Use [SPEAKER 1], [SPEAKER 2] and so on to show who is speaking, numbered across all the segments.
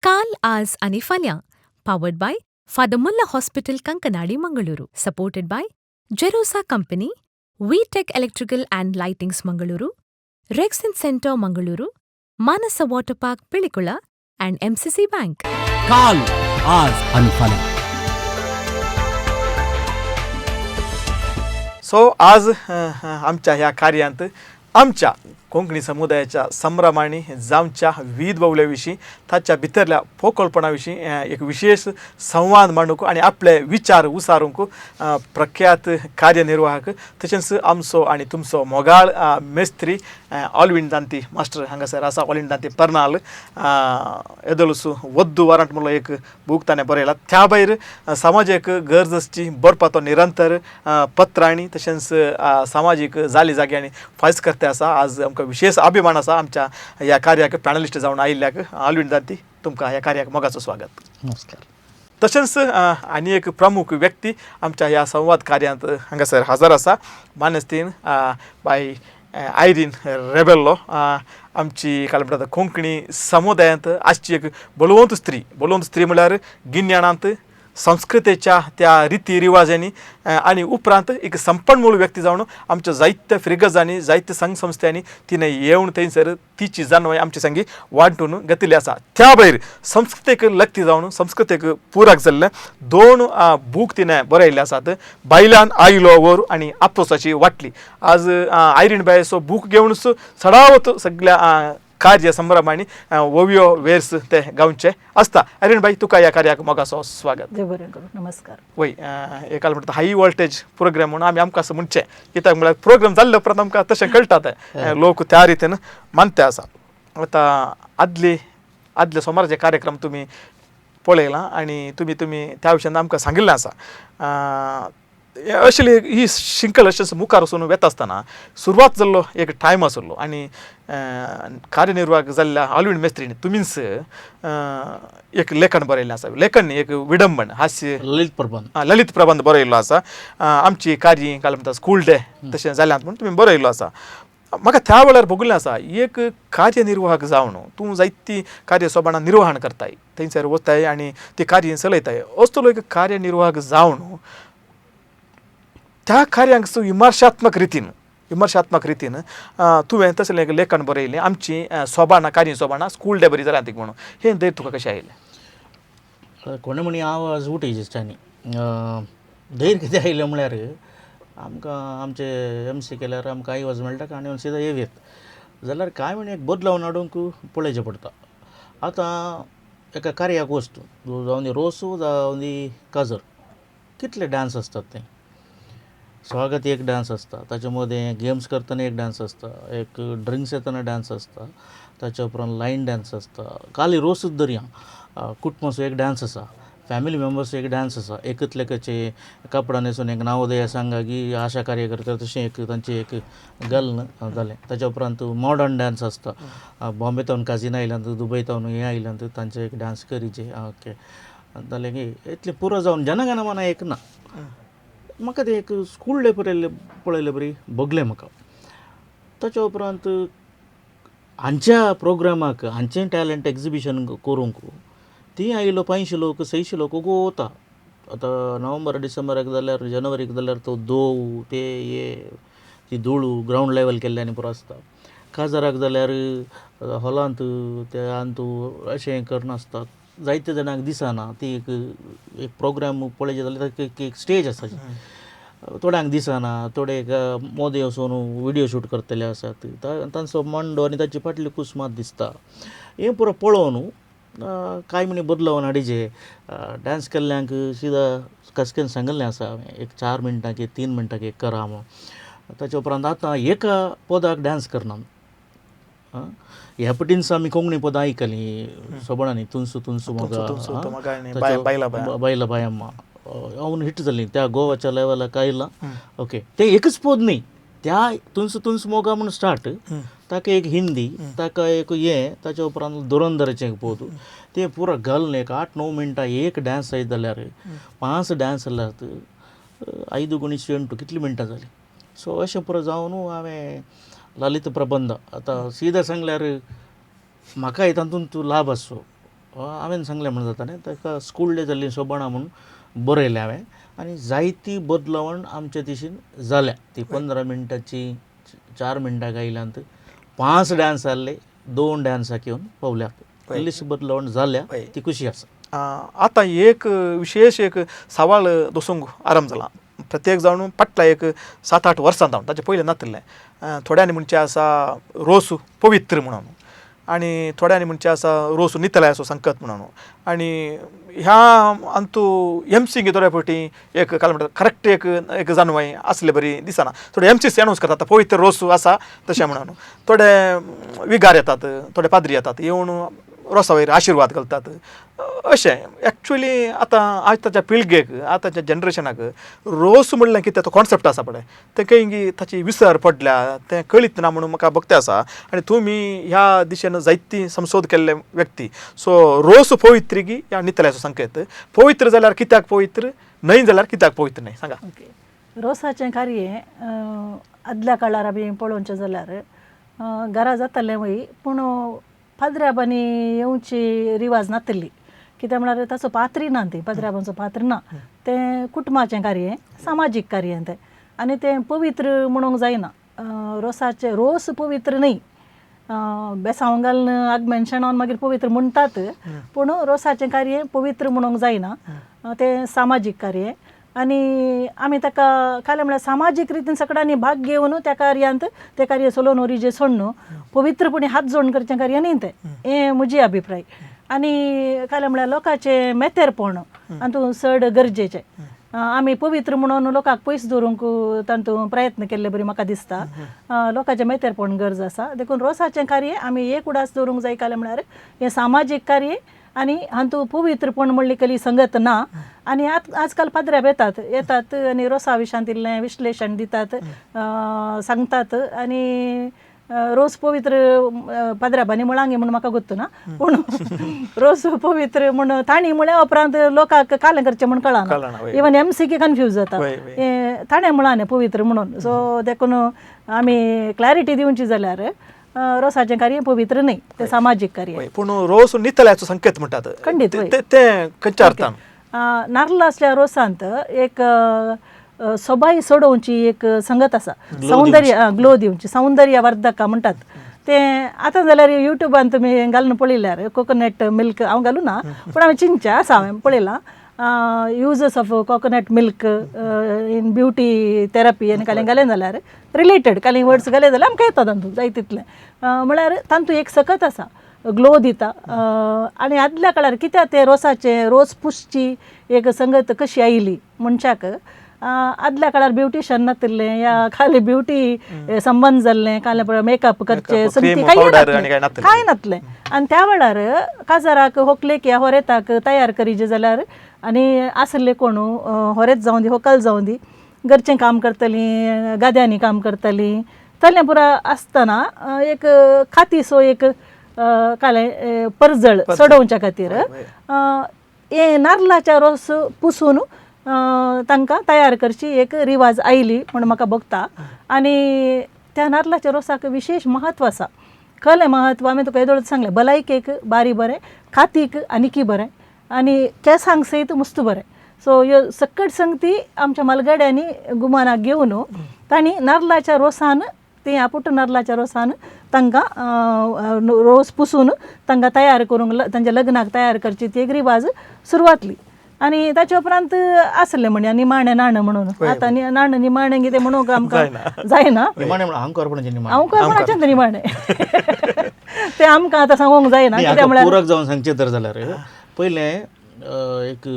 [SPEAKER 1] काल आज आणि फाल्यां powered by father Muller hospital Kankanady Mangaluru supported by Jerosa company V tech electrical and lightings Mangaluru rexine centre Mangaluru Manas water park Pilikula and MCC bank
[SPEAKER 2] काल आज आणि फाल्यां.
[SPEAKER 3] सो आज आमच्या ह्या कार्यांत आमच्या कोंकणी समुदायाच्या संभ्रमांनी जावच्या विविध बावल्याविशीं ताच्या भितरल्या फोकळपणा एक विशेष संवाद मांडूंक आनी आपले विचार उसारूंक प्रख्यात कार्यनिर्वाहक तशेंच आमचो आनी तुमचो मोगाळ मेस्त्री ऑलविंड दांती मास्टर हांगासर आसा. ऑलविंड दांती पर्नाल येदोलसू वद्दू वारंट म्हणलो एक बूक ताणें बरयला. त्या भायर समाजीक गरज आसची बरपाचो निरंतर पत्रांनी तशेंच सामाजीक जाली जाग्यांनी फायज करते आसा. आज आमकां विशेष अभिमान आसा आमच्या ह्या कार्याक पॅनलिस्ट जावन आयिल्ल्याक. ऑलविंड दांती तुमकां ह्या कार्याक मोगाचो स्वागत.
[SPEAKER 2] नमस्कार.
[SPEAKER 3] तशेंच आनी एक प्रमुख व्यक्ती आमच्या ह्या संवाद कार्यांत हांगासर हजर आसा. मानेस्तीन बाय आयरीन रेबेल्लो आमची काय म्हणटा कोंकणी समुदायांत आजची एक बलवंत स्त्री म्हळ्यार गिन्यानांत संस्कृतेच्या त्या रिती रिवाजांनी आनी उपरांत एक संपन्नमूळ व्यक्ती जावन आमच्या जायत्या फ्रिगजांनी जायत्या संघ संस्थांनी तिणें येवन थंयसर तिची जाणवय आमचे संगी वांटून घेतिल्ली आसा. त्या भायर संस्कृतेक लक्ती जावन संस्कृतेक पुरक जाल्ले 2 बूक तिणें बरयल्ले आसात. बायलान आयलो वर आनी आप्तोसाची वाटली. आज आयरीन बाय सो बूक घेवनच सडावत सगळ्या कार्य संभ्रमांनी वोवियो वेर्स ते गावचे आसता. आयरीन बाई तुका ह्या कार्याक मोगाचो स्वागत.
[SPEAKER 4] देव बरें करूं. नमस्कार.
[SPEAKER 3] वय एक म्हणटा हाय वोल्टेज प्रोग्राम म्हणून आमी आमकां असं म्हणचे कित्याक म्हळ्यार प्रोग्राम जाल्ले उपरांत आमकां तशें कळटा ते लोक त्या रितीन मानते आसा. आतां आदले सोमाराचे कार्यक्रम तुमी पळयला आनी तुमी त्या विशयान आमकां सांगिल्लें आसा. अशें ही शिंकल अशें मुखार वचून वेता आसतना सुरवात जाल्लो एक टायम आसलो आनी कार्यनिर्वाहक जाल्ल्या ऑलविंड मेस्त्रीन तुमीच एक लेखन बरयल्लें आसा. लेखन न्ही एक विडंबन हास्य ललित प्रबंध बरयल्लो आसा. आमची कार्य काय म्हणटा स्कूल डे तशें जाल्यात म्हणून तुमी बरयल्लो आसा. म्हाका त्या वेळार भोगुल्लें आसा एक कार्यनिर्वाहक जावन तूं जायती कार्य सोबाणां निर्वहण करताय थंयसर वताय आनी ती कार्य चलयताय. असलो एक कार्यनिर्वाहक जावन त्या कार्यांक विमर्शात्मक रितीन तुवें तसलें एक लेखन बरयलें आमची सोबाणां कार्य सोबाणां स्कूल डे बरी जाल्यात ती म्हणून. हें धैर्य तुका कशें आयलें?
[SPEAKER 2] कोणे म्हणी हांव आज उठयच्यानी धैर्य कितें आयलें म्हळ्यार आमकां आमचे MC केल्यार आमकां आयवज मेळटा आनी सिदा येवेत जाल्यार कांय म्हणी एक बदलावन हाडूंक पळोवचें पडटा. आतां एका कार्याक वच तूं जावं दी रोस जावं दी काजर कितले डान्स आसतात ते. स्वागत एक डान्स आसता, ताचे मदें गेम्स करतना एक डान्स आसता, एक ड्रिंक्स येतना डान्स आसता, ताच्या उपरांत लायन डान्स आसता, खाली रोसूच धरया कुटुंबाचो एक डान्स आसा, फॅमिली मेंबर्स एक डान्स आसा, एकतलेकाचे कपडा न्हेसून एक नवोदय सांगा की आशा कार्यकर्ता तशें एक तांचें एक घालून जालें. ताच्या उपरांत मॉडर्न डान्स आसता, बॉम्बेतावन काजीन आयल्यान दुबयतावन हें आयल्यान तांचे एक डान्स करीचे ओके जालें की इतलें पुरो जावन जनगणमन एक ना. म्हाका तें एक स्कूल डे पळयले बरी भोगलें म्हाका. ताच्या उपरांत हांच्या प्रोग्रामाक हांचें टॅलंट एग्जिबिशन करूंक ती आयलो 500 लोक 600 लोक वता. आतां नोव्हेंबर डिसेंबराक जाल्यार जानेवारीक जाल्यार तो दोव ते हे ती धूळ ग्रावंड लेवल केल्ल्यानी पुरो आसता. काजाराक जाल्यार हॉलांत ते तूं अशें करनासता जायते जाणांक दिसना ती एक प्रोग्राम पळयचे जाल्यार एक स्टेज आसा थोड्यांक दिसना थोडे मोदे वचून विडियो शूट करतले आसात तांचो मंडो आनी ताची फाटली कुस्मात दिसता. हें पुरो पळोवन कांय म्हणी बदलावन हाडीचे डान्स केल्ल्यांक सिदा कसकेन सांगिल्लें आसा हांवें एक 4 मिनटांक 3 मिनटांक एक करा म्हणून. ताच्या उपरांत आतां एका पदाक डान्स करना. ह्या पटीन आमी कोंकणी पदां आयकलीं सोबणांनी तुनसू तुनसू मोगा बायला बायम्मा हांव हिट जालीं त्या गोवाच्या लेवलाक आयलां. ओके तें एकच पद न्ही त्या तुनसू तुनसू मोगा म्हणून स्टार्ट ताका एक हिंदी ताका एक हें ताच्या उपरांत धुरंधराचें एक पद तें पुरो घालून एक 8-9 मिनटां एक डान्स जायत जाल्यार 5 डान्स जाल्यार 5 गुणिचे 8 कितलीं मिनटां जालीं. सो अशें पुरो जावन हांवें ललित प्रबंध आतां सिदा सांगल्यार म्हाका तातूंत लाभ आसो हांवें सांगलें म्हण जाता न्ही ताका स्कूल डे जाल्ली सोबणा म्हणून बरयलें हांवें आनी जायती बदलावण आमचे दिशीन जाल्या ती 15 मिनटाची 4 मिनटां गायल्यांत 5 डान्स जाल्ले 2 डान्साक येवन पावल्यात इल्लीशी बदलावण जाल्या ती खुशी आसा.
[SPEAKER 3] आता एक विशेष एक सवाल दोसूंक आरंभ जाला. प्रत्येक जावन पटला एक 7-8 वर्सां जावन ताचे पयलें नातलें थोड्यांनी म्हणचे आसा रोस पवित्र म्हणून आनी थोड्यांनी म्हणचे आसा रोस नितलायचो संकत म्हणून आनी ह्या अंतू एमसींक थोड्या फावटी एक काल म्हणटा करेक्ट एक जानवाय आसले बरी दिसना थोडे एमसीस एनावंस करतात पवित्र रोस आसा तशें म्हणून थोडे विगार येतात थोडे पाद्री येतात येवन रोसा वयर आशिर्वाद घालतात अशें एक्चुअली आतां आतांच्या पिळगेक आतांच्या जनरेशनाक रोस म्हणलें कितें तो कॉन्सेप्ट आसा पळय तें काही ताची विसर पडल्या तें कळीत ना म्हणून म्हाका भक्ती आसा आनी तुमी ह्या दिशेन जायती संशोध केल्ले व्यक्ती सो रोस पवित्र की ह्या नितल्याचो संकेत पवित्र जाल्यार कित्याक पवित्र न्हय जाल्यार कित्याक पवित्र न्हय सांगा.
[SPEAKER 4] रोसाचें कार्य आदल्या काळार आमी पळोवचें जाल्यार घरा जातालें वय पूण पाद्र्याबांनी येवची रिवाज नासली कित्याक म्हळ्यार ताचो पात्री ना ती पाद्र्याबांचो पात्र ना तें कुटुंबाचें कार्य सामाजीक कार्य तें आनी तें पवित्र म्हणूंक जायना. रोसाचे रोस पवित्र न्हय बेसांव घालून आगमेन शेणोवन मागीर पवित्र म्हणटात पूण रोसाचें कार्य पवित्र म्हणूंक जायना तें सामाजीक कार्य आनी आमी ताका काले म्हळ्यार सामाजीक रितीन सगळ्यांनी भाग घेवन त्या कार्यांत तें कार्य चलोवन ओरिजे सोडून पवित्रपणी हात जोडून करचें कार्य न्ही तें हें म्हजी अभिप्राय. आनी काले म्हळ्यार लोकांचें मेतेरपण हातूंत चड गरजेचें आमी पवित्र म्हणून लोकांक पयस दवरूंक तातूंत प्रयत्न केल्ले बरी म्हाका दिसता लोकांचें मेतेरपण गरज आसा देखून रोसाचें कार्य आमी एक उडास दवरूंक जाय काले म्हळ्यार हें सामाजीक कार्य आनी हातूंत पवित्रपण म्हणली केली संगत ना आनी आजकाल पाद्र्याब येतात आनी रोसा विशयांत इल्लें विश्लेशण दितात सांगतात आनी रोस पवित्र पाद्र्याबांनी म्हळांगे म्हणून म्हाका गोत्तू ना पूण रोस पवित्र म्हण ताणी म्हळ्या उपरांत लोकांक कालें करचें म्हण कळना इवन एमसीक कन्फ्यूज जाता ताणें म्हळां पवित्र म्हणून सो देखून आमी क्लॅरिटी दिवची जाल्यार रोसाचें कार्य पवित्र न्हय तें सामाजीक कार्य
[SPEAKER 3] पूण रोस नितल्याचो संकेत म्हणटात
[SPEAKER 4] खंडीत
[SPEAKER 3] तें खंयच्या अर्थान
[SPEAKER 4] नाल्ल आसल्या रोसांत एक सोबाय सोडोवची एक संगत आसा सौंदर्य ग्लो दिवची सौंदर्य वर्धक म्हणटात तें आतां जाल्यार युट्यूबान तुमी घालून पळयल्यार कोकोनट मिल्क हांव घालूं ना पूण हांवें चिंतचें आसा हांवें पळयलां uses of coconut milk in beauty therapy आनी कांय घालें जाल्यार रिलेटेड कांय वर्ड्स घाले जाल्यार आमकां येता तातूंत जाय तितलें म्हळ्यार तातूंत एक सकत आसा ग्लो दिता आनी आदल्या काळार कित्याक ते रोसाचे रोस पुसची एक संगत कशी आयली मनशाक आदल्या काळार ब्युटिशन नासलें या खाली ब्युटी संबंध जाल्लें कांय मेकअप करचे कांय नासलें आनी त्या वेळार काजाराक व्हंकलेक या होरेताक तयार करीजे जाल्यार आनी आसले कोण होरेच जावं दी व्हंकल जावं दी घरचें काम करतलीं गाद्यांनी काम करतलीं तलें पुरा आसतना एक खाती सो एक काले परजळ सोडोवच्या खातीर हे नाल्लाच्या रोस पुसून तांकां तयार करची एक रिवाज आयली म्हण म्हाका भोगता आनी त्या नाल्लाच्या रोसाक विशेष महत्व आसा खलें महत्व हांवें तुका येदोळ सांगलें भलायकेक बारी बरें खातीक आनिकी बरें आनी केंसांक सयत मस्त बरें सो ह्यो सकट संगती आमच्या मलगड्यांनी गुमानाक घेवन तांणी नाल्लाच्या रोसान ते आपुट नाल्लाच्या रोसान तांकां रोस पुसून तांकां तयार करूंक तांच्या लग्नाक तयार करची ती एक रिवाज सुरवातली आनी ताच्या उपरांत आसलें म्हण निमाणें नाणं म्हणून आतां नाणं निमाणें कितें म्हणूंक आमकां जायना अहंकारपणाचें निमाणें तें आमकां आतां सांगूंक जायना कित्याक म्हळ्यार
[SPEAKER 2] पुरक जावन सांगचें तर जाल्यार पयलें एक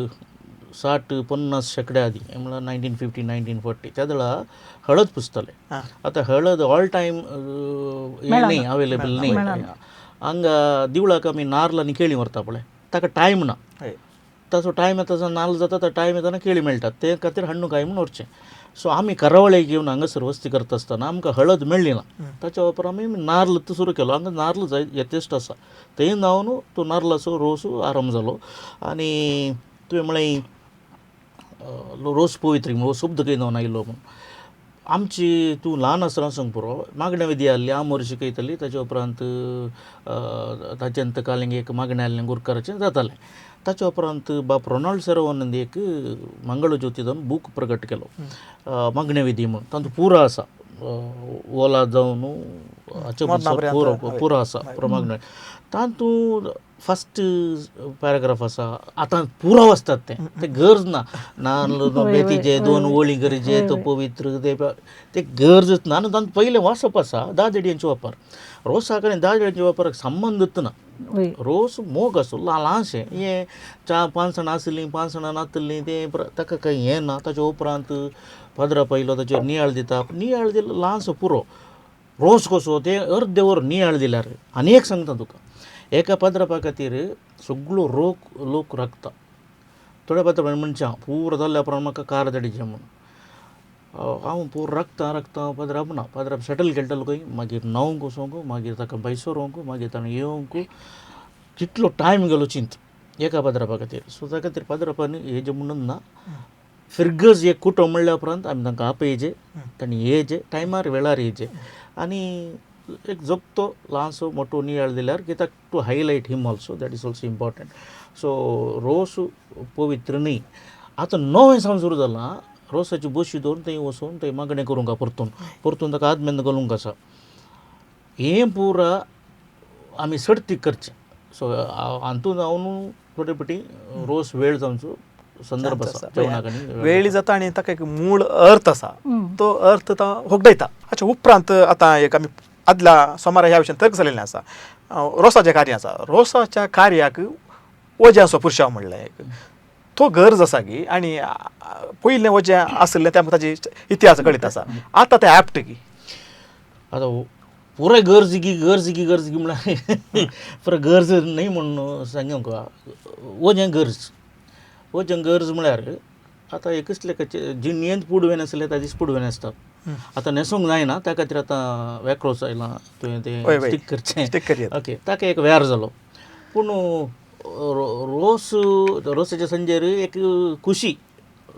[SPEAKER 2] 60-50 शेकड्या आदी म्हळ्यार 1950-1940 त्या वेळा हळद पुसताले आतां हळद ऑल टायम न्ही अवेलेबल न्ही हांगा दिवळाक आमी नाल्ल आनी केळीं व्हरता पळय ताका टायम ना ताचो टायम येता तसो नाल्ल जाता तो टायम येताना केळीं मेळटात ते खातीर हाडून काय म्हूण व्हरचें सो आमी करावळेक घेवन हांगासर वस्ती करता आसतना आमकां हळद मेळ्ळी ना ताच्या उपरांत आमी नाल्ल सुरू केलो हांगा नाल्ल जाय यथेश्ट आसा तें जावन तो नाल्लाचो रोस आरंभ जालो आनी तुवें म्हळें रोस पवित्र हो शब्द खंय जावन आयलो म्हूण आमची तूं ल्हान आसतना सांग पुरो मागण्या विधी आहली हांव वर्शी शिकयताली ताचे उपरांत ताच्यांत कालिंग एक मागणें आहलें गुरकाराचें जातालें. ताचे उपरांत बाब रोनाल्ड सेरवान एक मंगळज्योती जावन बूक प्रकट केलो मागण्या विधी म्हणून. तातूंत पुरो आसा ओला जावन हाचे पुरो आसा पुरो मागण्यो. तातूंत फस्ट पॅराग्राफ आसा आतां पुरो वाचतात ते गरज ना बेतीचे 2 वळी गरजे तो पवित्र ते गरजच ना. आनी तातूंत पयलें वाचप आसा दादड्यांचे वापर. रोसाक आनी दादड्यांच्या वापराक संबंदच ना. रोस मोग आसो ल्हानशें हें 5 जाणां आसलीं 5 जाणां नातलीं ते ताका काही हें ना. ताच्या उपरांत पदरा पयलो ताचेर नियाळ दिता. नियाळ दिलो ल्हानसो पुरो. रोस कसो ते अर्द वर नियाळ दिल्यार. आनी एक सांगता तुका एका पदरापा खातीर सगळो लोक राखता. थोड्या पदरा मनशां पुरो जाल्ल्या उपरांत म्हाका कार धाडिचें म्हणून हांव पुरो राखता पदराप ना. पदराप सेटल केल्लो खंय मागीर न्हावंक वचोंक मागीर ताका बैसोरूंक मागीर ताणें येवंक कितलो टायम गेलो चिंत एका पदरापा खातीर. सो त्या खातीर पदरापांनी हेजें म्हणून ना. फिर्गज एक कुटो म्हणल्या उपरांत आमी तांकां आपयचे तांणी येयचे टायमार वेळार येयचे आनी एक जगतो ल्हानसो मोठो नियाळ दिल्यार कित्याक to highlight him also that is also important. So रोस पवित्र न्ही. आतां नवें सावन सुरू जालां. रोसाची बशी दवरून थंय वचून थंय मागणें करूंक परतून ताका आदमेंद घालूंक आसा. हें पुरा आमी सर्तीक करचें. सो हातूंत हांव थोडे फावटी रोस वेळ जावचो संदर्भ आसा जेवणाक आनी
[SPEAKER 3] वेळी जाता आनी ताका एक मूळ अर्थ आसा तो अर्थ तो होगडायता. हाच्या उपरांत आतां एक आमी आदल्या सोमारा ह्या विशयान तर्क जाल्लें आसा. रोसाचें कार्य आसा. रोसाच्या कार्याक वजें असो पुरशांव म्हणलें एक तो गरज आसा की आनी पयलें वजें आसलें त्या ताची इतिहास कळीत आसा. आतां तें ऍप्ट की
[SPEAKER 2] आतां पुराय गरजगी म्हळ्यार पुरो गरज न्ही म्हणून सांगूंक वजें गरज म्हळ्यार आतां एक कसले जिणेंत पुडवे नासले त्या दीस पुडवे नासतात. आतां न्हेसूंक जायना त्या खातीर आतां वॅक्रोस आयलां तुवें तें स्टीक करचें. ओके ताका एक वेर जालो. पूण रोसाच्या संजेर एक खुशी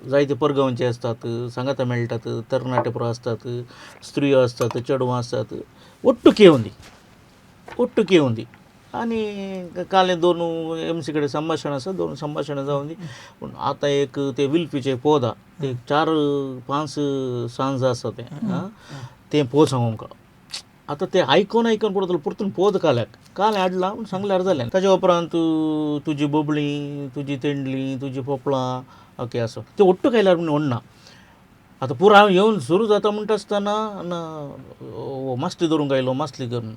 [SPEAKER 2] जायते परगांवचे आसतात सांगाता मेळटात तरणाटे पुरो आसतात स्त्रियो आसतात चेडवां आसतात ಒಟ್ಟು ಕೇವುಂದಿ आणि काले 2 MC कडे संभाषण आसा 2 संभाषणां जावन दी. पूण आतां एक ते विलपीचे पोद ते 4-5 सांज आसा तें पोद सांगूं आमकां. आतां ते आयकून पडटलो परतून पोद काले हाडलां पूण सांगल्यार जालें. ताच्या उपरांत तुजी बोबळी तुजी तेंडली तुजी पोपळां ओके आसा ते ओट्टू खायल्यार म्हण व्हडना. आतां पुरो हांव येवन सुरू जाता म्हणटा आसतना मासली धरूंक आयलो मासली करून.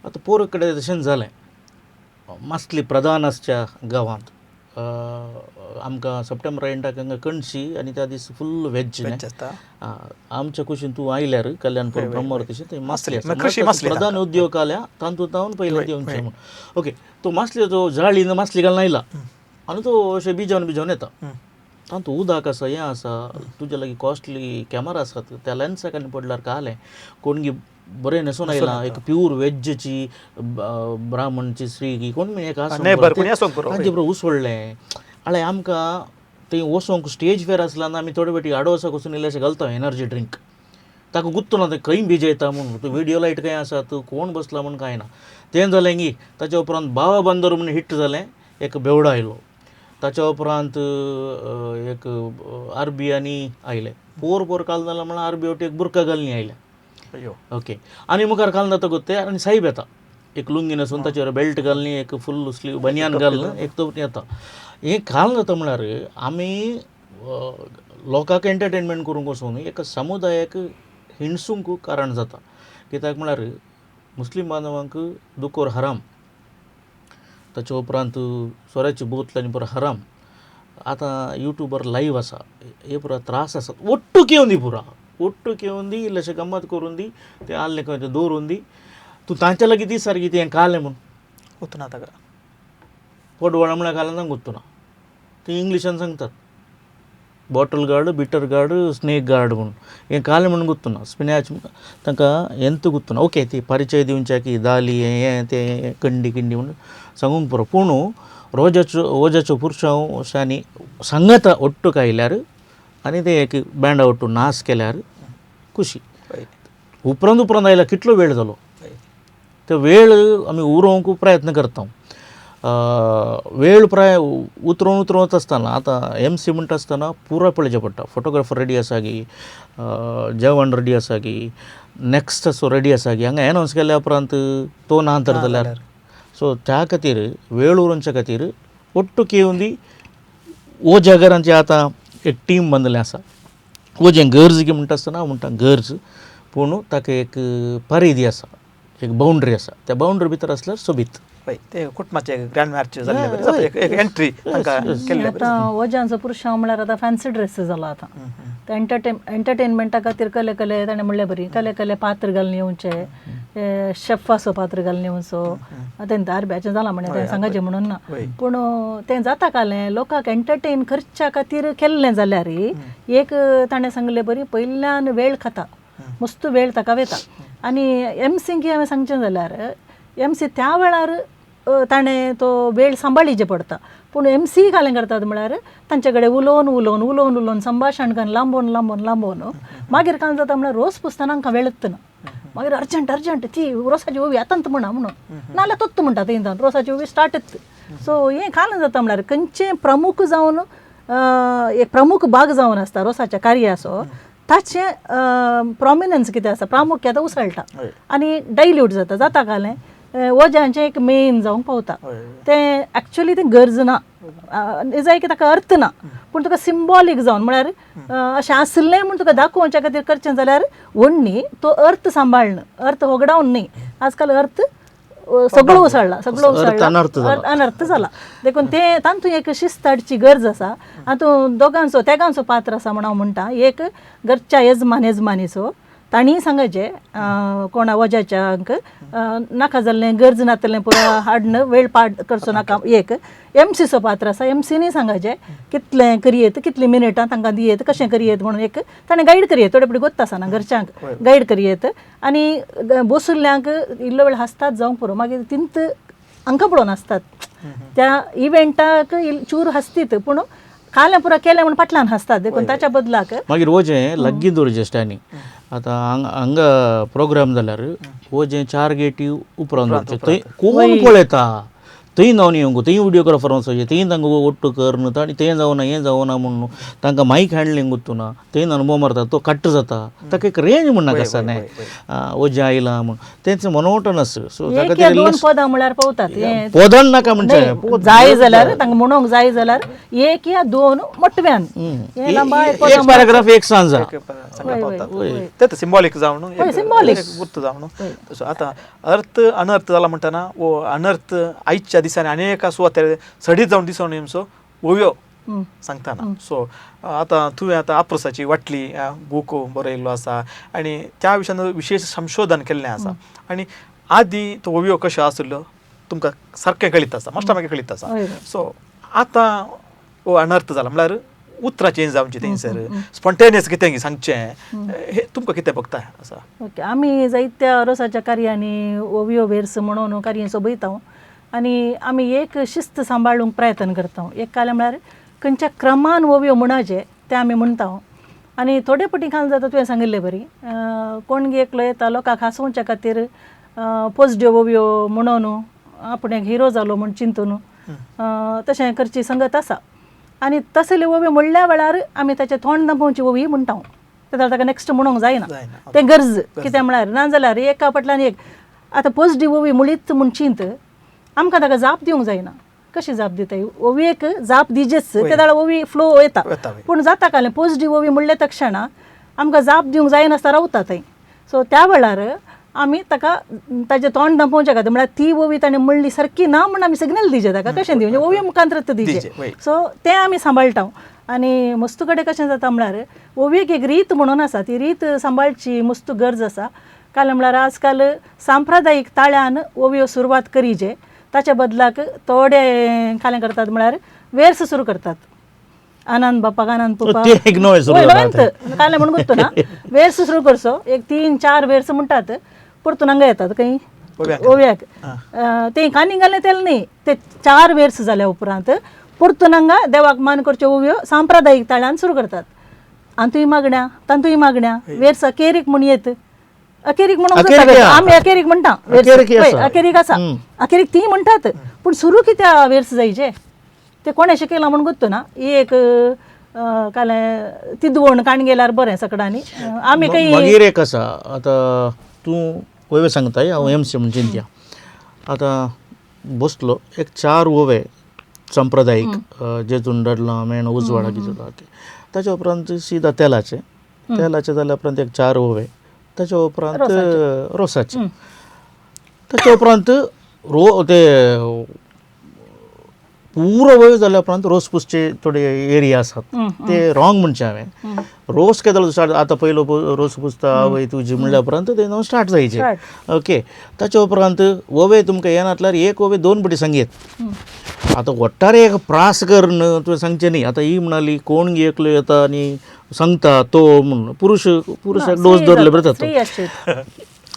[SPEAKER 2] आतां पोर कडेन तशें जालें. मासली प्रधान आसच्या गांवांत आमकां सप्टेंबर एंडाक हांगा कणशी आनी त्या दीस फुल्ल वेज आमच्या कुशीन तूं आयल्यार कल्याणपूर ब्रह्मवर्तीशी थंय मासली प्रधान उद्योग आल्या तातूंत हांव पयलें येवचें म्हूण. ओके तो मासलेचो जाळीन मासली घालून आयला आनी तो अशें बिजोवन येता. तातूंत उदक आसा हें आसा तुजे लागीं कॉस्टली कॅमेरा आसात त्या लेन्साक आनी पडल्यार कालें कोणगी बरें न्हेसून आयला एक प्यूर वेजची ब्राह्मणची स्त्री कोण एक तांचे बरोबर उसवडलें आळे आमकां थंय वचोंक स्टेज फेर आसला आनी आमी थोडे फावटी आडवसाक वचून इल्लेशें घालता एनर्जी ड्रिंक. ताका गुत्तो ना तें खंय भिजयता म्हणून तूं व्हिडिओ लायट खंय आसा तूं कोण बसला म्हूण कांय ना. तें जालें गी ताच्या उपरांत बाबा बांदर म्हणून हिट जालें एक बेवडो आयलो. ताच्या उपरांत एक आरबी आनी आयले पोर काल जालें म्हळ्यार आरबी वटी एक बुरका घालनी आयल्या. ओके आनी मुखार काल जाता गो ते आनी साहेब येता एक लुंगी न्हेसून ताचेर बेल्ट घालनी एक फुल्ल स्लीव बनियान घालून एक तो येता. हें काल जाता म्हळ्यार आमी लोकांक एंटरटेनमेंट करूंक वचून एका समुदायाक हिणसूंक कारण जाता. कित्याक म्हळ्यार मुस्लीम बांदवांक दुकोर हराम ताच्या उपरांत सोऱ्याची बोतलांनी पुरो हराम. आतां यूट्यूबर लायव्ह आसा हे पुरो त्रास आसात. ओट्टू केवन दी इल्लेशें गंमत करून दी तें आल्लें खंय तें दवरून दी. तूं तांच्या लागीं दी सारकी तें कालें म्हूण
[SPEAKER 3] उतना ताका
[SPEAKER 2] पडवळां म्हळ्यार कालें तांकां गुत्तुना. ते इंग्लिशान सांगतात bottle gourd bitter gourd snake guard म्हणून हें कालें म्हणून गुत्तुना. स्पिनॅच तांकां एंत गुत्तुना. ओके ती परिचय दिवचे की दाली हें तें कंडी म्हणून सांगूंक पुरो. पूण वजाच्यो पुरशांव अशांनी सांगता ओट्टू खायल्यार आनी ते एक बँडा ओट्टू नाच केल्यार खुशी उपरांत आयला कितलो वेळ जालो तो वेळ आमी उरोवंक प्रयत्न करता वेळ प्राय उतरोवन वता आसतना आतां MC म्हणटा आसतना पुराय पळोवचें पडटा फोटोग्राफर रेडी आसा की जेवण रेडी आसा की नेक्स्ट असो रेडी आसा की हांगा एनावन्स केल्या उपरांत तो ना तर जाल्यार सो त्या खातीर वेळ उरोवच्या खातीर ಒಟ್ಟುಕ್ಕೆ येवन ओ जागरांचे आतां एक टीम बांदलें आसा ओजें गरज म्हणटा आसतना हांव म्हणटा गरज पूण ताका एक परिधी आसा एक बाउंड्री आसा त्या बाउंड्री भितर आसल्यार सोबीत
[SPEAKER 3] ते कुटुंबाचे ग्रँड मॅरेज जाल्ले एक एंट्री तांकां केल्ले
[SPEAKER 4] आतां वजांचो पुरुश म्हळ्यार आतां फॅन्सी ड्रेस जाला आतां ते एंटरटेनमेंटा खातीर कले ताणें म्हणलें बरी कले पात्र घालून येवचे शेफ असो पात्र घालून येवचो तें दारब्याचें जालां म्हणलें तें सांगाचें म्हणून ना पूण तें जाता कालें लोकांक एंटरटेन करच्या खातीर केल्लें जाल्यार एक ताणें सांगलें बरी पयल्यान वेळ खाता मस्त वेळ ताका वयता आनी MCंक हांवें सांगचें जाल्यार MC त्या वेळार ताणें तो वेळ सांबाळीचें पडटा पूण MC कालें करतात म्हळ्यार तांचे कडेन उलोवन संभाशण करून लांबोवन मागीर काल जाता म्हळ्यार रोस पुसतना हांकां वेळच ना मागीर अर्जंट ती रोसाची ओवी आतांत म्हणून नाल्यार तोत्त म्हणटा तें रोसाची ओवी स्टार्टच सो हें काल जाता म्हळ्यार खंयचें प्रमुख जावन एक प्रमुख भाग जावन आसता रोसाच्या कार्याचो ताचें प्रॉमिनन्स कितें आसा प्रामुख्यान उसळटा आनी डायल्यूट जाता कालें वजांचें एक मेन जावंक पावता तें एक्चुअली तें गरज ना जाय की ताका अर्थ ना पूण तुका सिंबॉलीक जावन म्हळ्यार अशें आसलें म्हूण तुका दाखोवच्या खातीर करचें जाल्यार व्हडणी तो अर्थ सांबाळन अर्थ वगडावन न्ही आजकाल अर्थ सगळो उसळ्ळा अनर्थ जाला देखून ते तातूंत एक शिस्त हाडची गरज आसा हातूंत तेगांचो पात्र आसा म्हण हांव म्हणटा एक घरच्या येजमानीचो तांणी सांगचें कोणा वजाच्यांक नाका जाल्लें गरज नातलें पुरो हाडन वेळ पाड करचो नाका एक MCचो पात्र आसा MCनी सांगचें कितलें करियेत कितलीं मिनिटां तांकां दियेत कशें करियेत म्हणून एक ताणें गायड करियेत थोडे फुडें गोत्ता आसना घरच्यांक गायड करियेत आनी बसुल्ल्यांक इल्लो वेळ हांसतात जावंक पुरो मागीर तिंत हांकां पळोवन हांसतात त्या इव्हेंटाक चूर हांसतीत पूण कालें पुरो केलें म्हूण फाटल्यान हांसतात देखून ताच्या बदलाक
[SPEAKER 2] मागीर वजें लग्गी दवरचें स्टॅनी आतां हांगा प्रोग्राम जाल्यार वजें 4 गेटी उपरांत दवरचें थंय कोण पळयता थंय नावन येवंक थंय विडियोग्राफर वचोचें थंय तांकां ओट्टू कर न्हू आनी तें जावना हें जावना म्हणून तांकां मायक हँडलींग उरतना थंय अनुभव मारता तो कट्ट जाता ताका एक रेंज म्हण नाका आसता न्हय वजें आयलां म्हूण तेंच मोनोटनस सो ताका
[SPEAKER 4] दोन पदां म्हळ्यार पावतात
[SPEAKER 2] पदां नाका म्हणचे
[SPEAKER 4] जाय जाल्यार तांकां म्हणूंक जाय जाल्यार एक या दोन मोटव्यान
[SPEAKER 2] एक पॅराग्राफ एक सांजा
[SPEAKER 3] ते सिंबॉलीक जावन गुर्त जावन तसो आतां अर्थ अनर्थ जाला म्हणटना वो अनर्थ आयच्या दिसांनी अनेक सुवातेर सडीत जावन दिसोन येवचो ओव्यो सांगतना सो आतां तुवें आतां आप्रोसाची वाटली बूक बरयल्लो आसा आनी त्या विशयान विशेश संशोधन केल्लें आसा आनी आदी तो ओव्यो कशो आसलो तुमकां सारकें कळीत आसा मास्टर मागीर कळीत आसा सो आतां हो अनर्थ जाला म्हळ्यार उतरां चेंज जावची थंयसर स्पॉन्टेनियस कितें सांगचें हे तुमकां कितें बघता आसा
[SPEAKER 4] ओके आमी जायत्या रोसाच्या कार्यांनी ओवियो वेर्स म्हणून कार्य सोबयता आनी आमी एक शिस्त सांबाळूंक प्रयत्न करता एक काल म्हळ्यार खंयच्या क्रमान ओवियो म्हणचे ते आमी म्हणटा आनी थोडे पटी खाल जाता तुवें सांगिल्लें बरी कोण एकलो येता लोकांक हांसोवच्या खातीर पॉजिटीव ओवियो म्हणून आपणेक हिरो जालो म्हूण चिंतून तशें करची संगत आसा आनी तसले ओवी म्हणल्या वेळार आमी ताचे तोंड दांपोवची ओवी म्हणटा तें ताका नेक्स्ट म्हणूंक जायना तें गरज कितें म्हळ्यार नाजाल्यार एका फाटल्यान एक आतां पॉजिटीव ओवी म्हणीत म्हूण चिंत आमकां ताका जाप दिवंक जायना कशी जाप दिताय ओवयेक जाप दिजेच ते दाळ ओवी फ्लो येता पूण जाता कालें पॉजिटीव ओवी म्हणले तक्षणा आमकां जाप दिवंक जायनासता रावता थंय सो त्या वेळार आमी ताका ताजें तोंड दांपोवचें खातीर म्हळ्यार ती ओवी ताणें म्हणली सारकी ना म्हण आमी सिग्नल दिवचें ताका कशें दिवचें ओवी मुखांतर दिवचें सो तें आमी सांबाळटा आनी मस्तू कडेन कशें जाता म्हळ्यार ओवयेक एक रीत म्हणून आसा ती रीत सांबाळची मस्त गरज आसा काल म्हळ्यार आजकाल सांप्रदायीक ताळ्यान ओवयो सुरवात करीचे ताच्या बदलाक थोडे कालें करतात म्हळ्यार वेर्स सुरू करतात आनंद बापाक आनंद पुपा कालें म्हणून गुर्तू ना वेर्स सुरू करचो एक 3-4 वेर्स म्हणटात परतून हांगा येतात खंय ओव्याक ते कानी घालें तेल न्ही ते 4 वेर्स जाल्या उपरांत परतून हांगा देवाक मान करच्यो ओव्यो सांप्रदायीक ताळ्यान सुरू करतात अंतुय मागण्या तांतुय मागण्या वेर्स अकेरीक म्हूण येत अकेरीक म्हणून
[SPEAKER 2] अकेरीक
[SPEAKER 4] जाता.
[SPEAKER 2] या.
[SPEAKER 4] आमी अकेरीक म्हणटा
[SPEAKER 2] अकेरीक
[SPEAKER 4] वेर्स.
[SPEAKER 2] आसा.
[SPEAKER 4] पळय, अकेरीक आसा अकेरीक ती म्हणटात पूण सुरू कित्या वेर्स जायचे ते कोणें शिकयलां म्हणून गुत्तो ना ही एक काले तिदवण काण गेल्यार बरें सकडांनी आमी काही
[SPEAKER 2] मागीर एक आसा आतां तूं वोवे सांगताय हांव MC म्हणून चिंतया आतां बसलो एक 4 वोवे सांप्रदायीक जेतून दडलां मेण उजवाडा कितें जाता ताच्या उपरांत सीदा तेलाचे जाल्या उपरांत एक 4 वोवे ताच्या उपरांत रोसाचे ताच्या उपरांत ते पुरो वय जाल्या उपरांत रोस पुसचे थोडे एरिया आसात ते रॉंग म्हणचे हांवें रोस केदलो स्टार्ट आतां पयलो रोस पुसता आवय तुजी म्हणल्या उपरांत ते न्हू स्टार्ट जायचे ओके ताच्या उपरांत वोवे तुमकां येनातल्यार एक वोवे 2 पटी सांगेत आतां ಒಟ್ಟಾರೆ एक प्रास करून तुवें सांगचें न्ही आतां ही म्हणली कोण एकलो येता आनी सांगता तो म्हणून पुरुशाक डोस धरले बरें जाता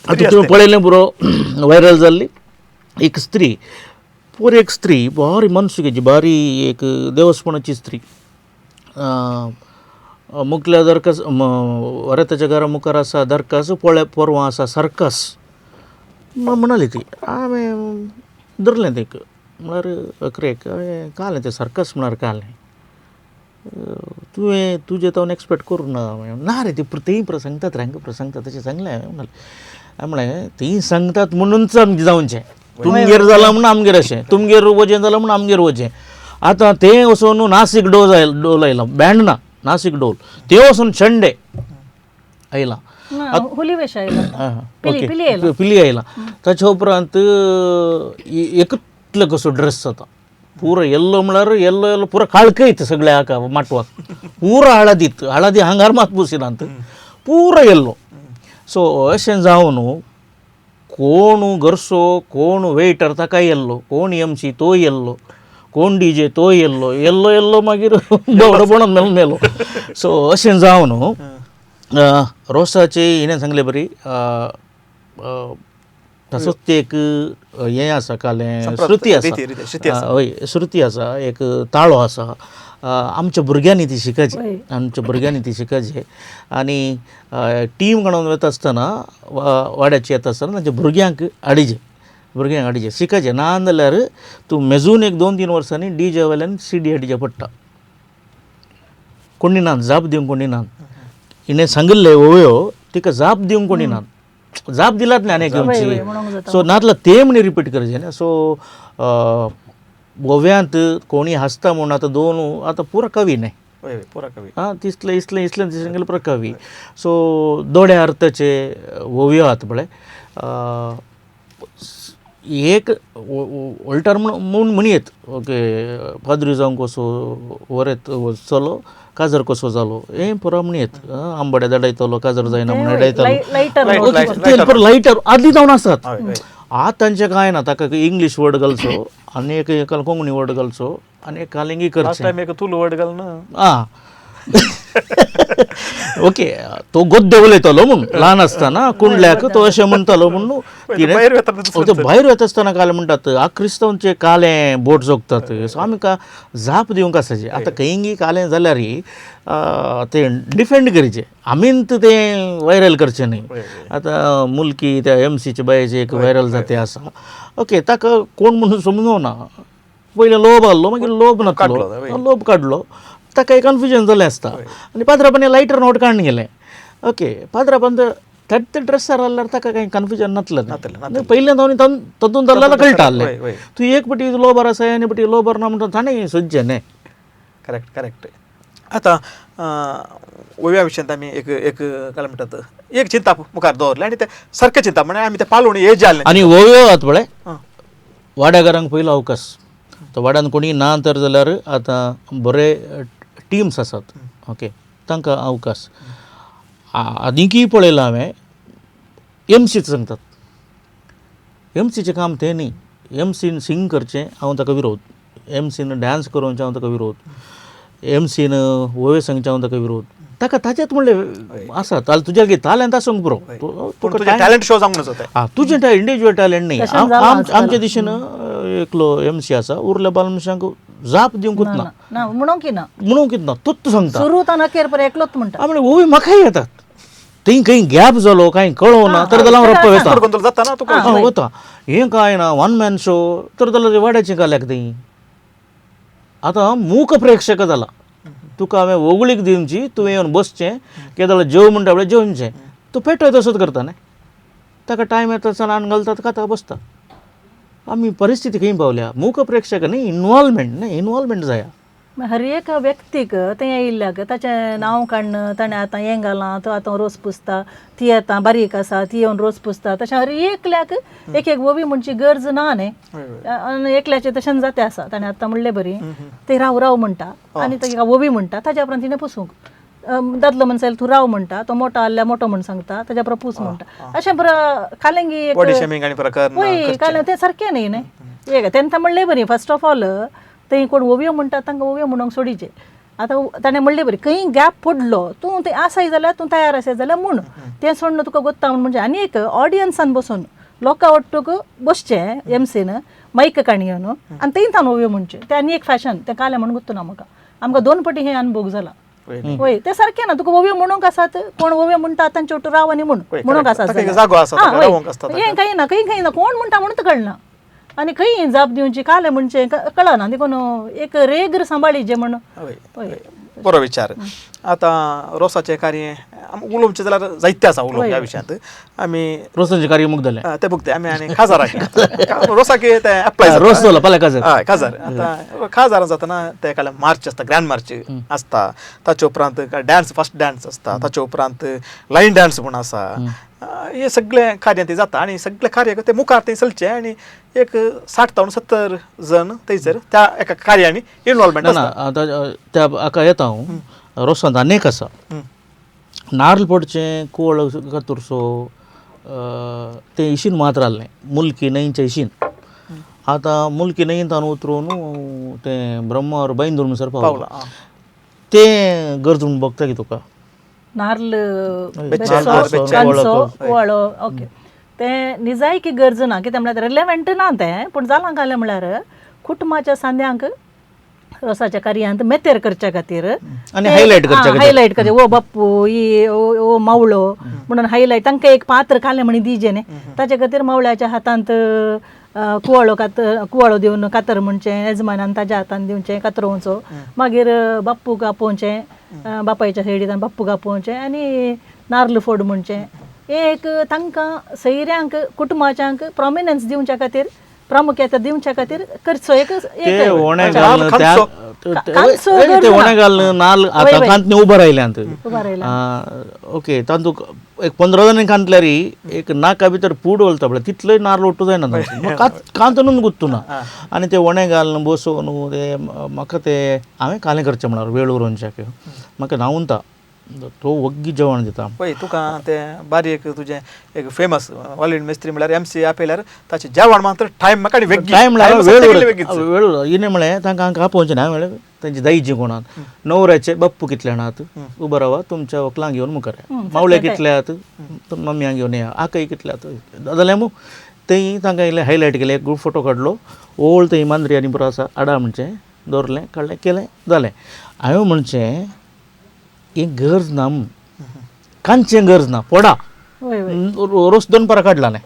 [SPEAKER 2] आतां तुवें पळयलें पुरो व्हायरल जाल्ली एक स्त्री पूर एक स्त्री भारी मनसुकेची भारी एक देवस्पणाची स्त्री मुखल्या दरकस वरेताच्या घरा मुखार आसा दरकस पोळ्या पोरवां आसा सर्कस म्हणली ती हांवें धरलें तें म्हळ्यार अक्रेक हांवें कालें तें सर्कस म्हळ्यार कालें तुवें तुजें तो एक्सपेक्ट करूं ना रे ती सांगतात रे हांकां प्रसंगतात तशें सांगलें हांवें म्हळें ती सांगतात म्हणूनच आमचें जावचें तुमगेर जालां म्हणून आमगेर अशें तुमगेर वजें जालां म्हणून आमगेर वजें आतां तें वचून नासीक डोल आयला बँड ना नासीक डोल ते वचून शंडे आयला
[SPEAKER 4] हुलीवेश आयला
[SPEAKER 2] पिली आयला ताच्या उपरांत एकटलो कसो ड्रेस जाता पुरो येल्लो म्हळ्यार येल्लो पुरो काळकयत सगळ्या हाका माटवाक पुरो हळदी हांगार मात पुसिनात पुरो येल्लो सो अशें जावन कोण गर्सो कोण वेटर ताका येल्लो कोण MC तो येल्लो कोण DJ तो येल्लो मागीर बडबडोन मेलो सो अशें जावन रोसाचे हिणें सांगलें बरी तसोच ते एक हें आसा कालें श्रुती आसा हय श्रुती आसा एक ताळो आसा आमच्या भुरग्यांनी ती शिकायची आनी टीम म्हणून वता आसतना वाड्याची येता आसतना तांच्या भुरग्यांक हाडिजे शिकायचे ना जाल्यार तूं मेजून एक 2-3 वर्सांनी DJ वाल्यान CD हाडिचे पडटा कोणी ना जाप दिवंक कोणी ना हिणें सांगिल्ले ओव्यो तिका जाप दिवंक कोणी ना जाप दिलात न्ही आनी घेवची सो नातल्यार ते म्हणी रिपीट करचे न्ही सो ओव्यांत कोणी हांसता म्हणून आतां 2 आतां पुरो कवी न्ही
[SPEAKER 3] पुरा कवी
[SPEAKER 2] आं इतलें सांगलें पुरो कवी सो दोडे अर्थाचे ओव्यो आहात पळय एक ऑल्टर म्हूण म्हणयत ओके पाद्री जावंक कसो वरेत चलो काजर कसो जालो हें पुरो म्हणयत आंबडे धाडयतलो काजर जायना म्हणून धाडयतलो लायटर आदली जावन आसात आज तांचें कांय ना ताका इंग्लीश वर्ड घालचो आनी एक कोंकणी वर्ड घालचो आनी एक कालिंगी करचें
[SPEAKER 3] एक तुल वर्ड घाल ना
[SPEAKER 2] ओके तो गद्दे उलयतलो म्हूण ल्हान आसतना कुंडल्याक तो अशें म्हणटालो म्हणून भायर वता आसतना काले म्हणटात क्रिस्तांवचे कालें बोट जोगतात सो आमी जाप दिवंक आसाचे आतां खंयी कालें जाल्यार तें डिफेंड करचें आमींत तें वायरल करचें न्ही आतां मुलकी त्या MC बायेचें एक वायरल जातें आसा ओके ताका कोण म्हणून समजोना पयलें लोभ आहलो मागीर लोभ नासलो लोभ काडलो ताका कन्फ्युजन जालें आसता आनी पात्रांपान लायटर नोट काडून गेलें ओके पात्रांपान ते ड्रेसार जाल्यार ताका कांय कन्फ्युजन नासलें पयलें तातूंत जाल्यार कळटा आहलें तूं एक पटी लोबर आसा आनी पटी लोबर ना म्हणटा ताणें सोदचें न्ही
[SPEAKER 3] करेक्ट आतां ओव्या विशयांत आमी एक काय म्हणटात एक चिंता मुखार दवरलें आनी तें सारकें चिंता म्हणजे आमी तें पालोवन हें जालें
[SPEAKER 2] आनी ओव्यो आहात पळय वाड्याकारांक पयलो अवकाश तो वाड्यान कोणी ना तर जाल्यार आतां बरे टिम्स आसात ओके तांकां अवकाश आनीकय पळयलां हांवें MC सांगतात MCचें काम तें न्ही MCन सिंग करचें हांव ताका विरोध MCन डान्स करोवचें हांव ताका विरोध MCन ओवे सांगचें हांव ताका विरोध ताका ताचेंच म्हणलें आसा तुज्या टॅलंट आसूंक पुरो
[SPEAKER 3] टॅलंट शो जावंक नजो
[SPEAKER 2] तुजें इंडिविज्युअल टॅलंट न्ही आमचे दिशेन एकलो MC आसा उरल्या बालमशांक जाप दिवंक ना
[SPEAKER 4] ना म्हणून की ना
[SPEAKER 2] म्हणून कितना तूच सांगता
[SPEAKER 4] सुरू तर नकेर पर एकलोच म्हणटा
[SPEAKER 2] आमी ओवी म्हाकाय येतात थंय खंय गॅप जालो कांय कळो ना तर जाल्यार हांव रप्प वयता
[SPEAKER 3] गोंधळ जाता ना तुका
[SPEAKER 2] वता हें काय ना वन मॅन शो तर जाल्यार वाड्याचें काल्याक थंय आतां मूक प्रेक्षक जाला तुका हांवें वगळीक दिवची तुवें येवन बसचें केदां जेव म्हणटा वेळार जेवचें तूं पेटय तसोच करता न्ही ताका टायम येता सणान घालता खाता बसता आमी परिस्थिती खंय पावल्या मूक प्रेक्षक न्ही इनवॉल्वमेंट जाया
[SPEAKER 4] हर एक व्यक्तीक तें येयल्ल्याक ताचें नांव काडणं ताणें आतां हें घालां तो आतां रोस पुसता ती आतां बारीक आसा ती येवन रोस पुसता तशें हर एकल्याक एक एक वोवी म्हणची गरज ना न्ही आनी एकल्याचें तशें जातें आसा ताणें आतां म्हणलें बरी ते राव राव म्हणटा आनी ताका वोवी म्हणटा ताज्या उपरांत तिणें पुसूंक दादलो म्हणून जाल्यार तूं राव म्हणटा तो मोठो आसल्यार मोठो म्हण सांगता ताज्या उपरांत पूस म्हणटा अशें बरं कालेंगी एक
[SPEAKER 3] बॉडी शेमिंग आनी प्रकार
[SPEAKER 4] होय कालें तें सारकें न्ही न्ही एक तेन्ना म्हणलें बरी फर्स्ट ऑफ ऑल थंय कोण ओवियो म्हणटा तांकां ओवियो म्हणूंक सोडीचें आतां ताणें म्हणलें बरी खंय गॅप पडलो तूं तें आसाय जाल्यार तूं तयार आसाय जाल्यार म्हूण तें सोडून तुका गोत्ता म्हूण म्हणजे आनी एक ऑडियन्सान बसून लोकां वाटूक बसचें एमसीन मायक काणी घेवन आनी थंय तान ओवियो म्हणचें तें आनी एक फॅशन तें कालें म्हणून गुत्तना म्हाका आमकां 2 फावटी हें अनुभव जाला होय तें सारकें ना तुका ओवियो म्हणूंक आसात कोण ओवियो म्हणटा तांचे वाटून राव आनी म्हणूंक आसात
[SPEAKER 3] जागो आसा रावंक आसता
[SPEAKER 4] हें काही ना खंय ना कोण म्हणटा म्हणून कळना आनी खंय जाप दिवची कालें म्हणचें कळना देखून एक रेगर सांबाळीचें म्हण
[SPEAKER 3] हय बरो विचार आतां रोसाचें कार्य उलोवचें जाल्यार जायतें आसा उलोवंक ह्या विशयांत आमी
[SPEAKER 2] रोसांचें कार्य मूक जालें
[SPEAKER 3] तें बघते आमी आनी खाजाराक रोसाक तें एप्लाय
[SPEAKER 2] रोस जाला फाल्यां काजर
[SPEAKER 3] हय खाजार आतां खाजार जातना ते काल्यार मार्च आसता ग्रँड मार्च आसता ताचे उपरांत डॅन्स फस्ट डॅन्स आसता ताचे उपरांत लायन डॅन्स म्हूण आसा हे सगळे कार्य ते जाता आनी सगळे कार्य ते मुखार ते चलचे आनी एक 60 ते 70 जण थंयसर त्या एका कार्यांनी इनवॉल्वमेंट
[SPEAKER 2] ना आतां त्या हाका येता हांव रोसांत आनीक आसा नाल्ल पडचें कोळ कातुरसो तें इशीन मात्र आसलें मुल्की न्हंयचें इशीन आतां मुल्की न्हंयेंतान उतरून तें ब्रह्मावर बांदूर म्हणसर पावलां तें गरज म्हूण बघता की तुका
[SPEAKER 4] नाल्ल
[SPEAKER 2] बेच्चें
[SPEAKER 4] वळो ओके तें निजायकी गरज ना कित्याक म्हळ्यार रिलेवंट ना तें पूण जालां कालें म्हळ्यार कुटुंबाच्या सांद्यांक रोसाच्या कार्यांत मेतेर करच्या खातीर
[SPEAKER 2] आनी हायलायट करच्या खातीर
[SPEAKER 4] हायलायट करचें ओ बाप्पू ही ओ मावळो म्हणून हायलायट तांकां एक पात्र कालें म्हणी दिजें न्ही ताचे खातीर मावळ्याच्या हातांत कुवाळो दिवन कातर म्हणचें येजमानान ताज्या हातान दिवचें कातरोवचो मागीर बाप्पूक आपोवचें बापायच्या सायडीन बाप्पूक आपोवचें आनी नाल्ल फोड म्हणचें एक तांकां सयऱ्यांक कुटुंबाच्यांक प्रॉमिनन्स दिवच्या खातीर प्रामुख्यान दिवच्या खातीर करचो एक
[SPEAKER 2] ते ओणे घालून ते ओणे घालून नाल्ल आतां कांतनी उबो रायल्यांत ओके तातूंत एक 15 जाणांनी कांतल्यार एक नाका भितर पूड वळता पळय तितलोय नाल्ल ओट्टू जायना कांतनूच गुत्तू ना आनी ते ओणे घालून बसोवन ते म्हाका ते हांवें कालें करचें म्हळ्यार वेळ उरोवच्याक म्हाका नावुंता तो वग्गी जेवण दिता
[SPEAKER 3] पळय तुका तें बारीक तुजें एक फेमस हॉलिवूड मेस्त्री म्हळ्यार MC आपयल्यार ताचें जेवण मात्र टायम म्हाका वेगळी
[SPEAKER 2] टायम वेळ इने म्हळें तांकां हांकां आपोवचें ना म्हळें तांची दाईची कोणात न्हवऱ्याचे बाप्पू कितले जाणात उबो रावा तुमच्या व्हंकलांक घेवन मुखार मावळे कितले आहात मम्म्यांक घेवन या आकय कितले आहात जाल्यार मग थंय तांकां इल्लें हायलायट केलें एक ग्रूप फोटो काडलो ओळ थंय मांद्री आनी बरो आसा आडा म्हणचें दवरलें काडलें केलें जालें हांवें म्हणचें एक गरज ना कांचें गरज ना पडा रोस 2 पारां काडला न्ही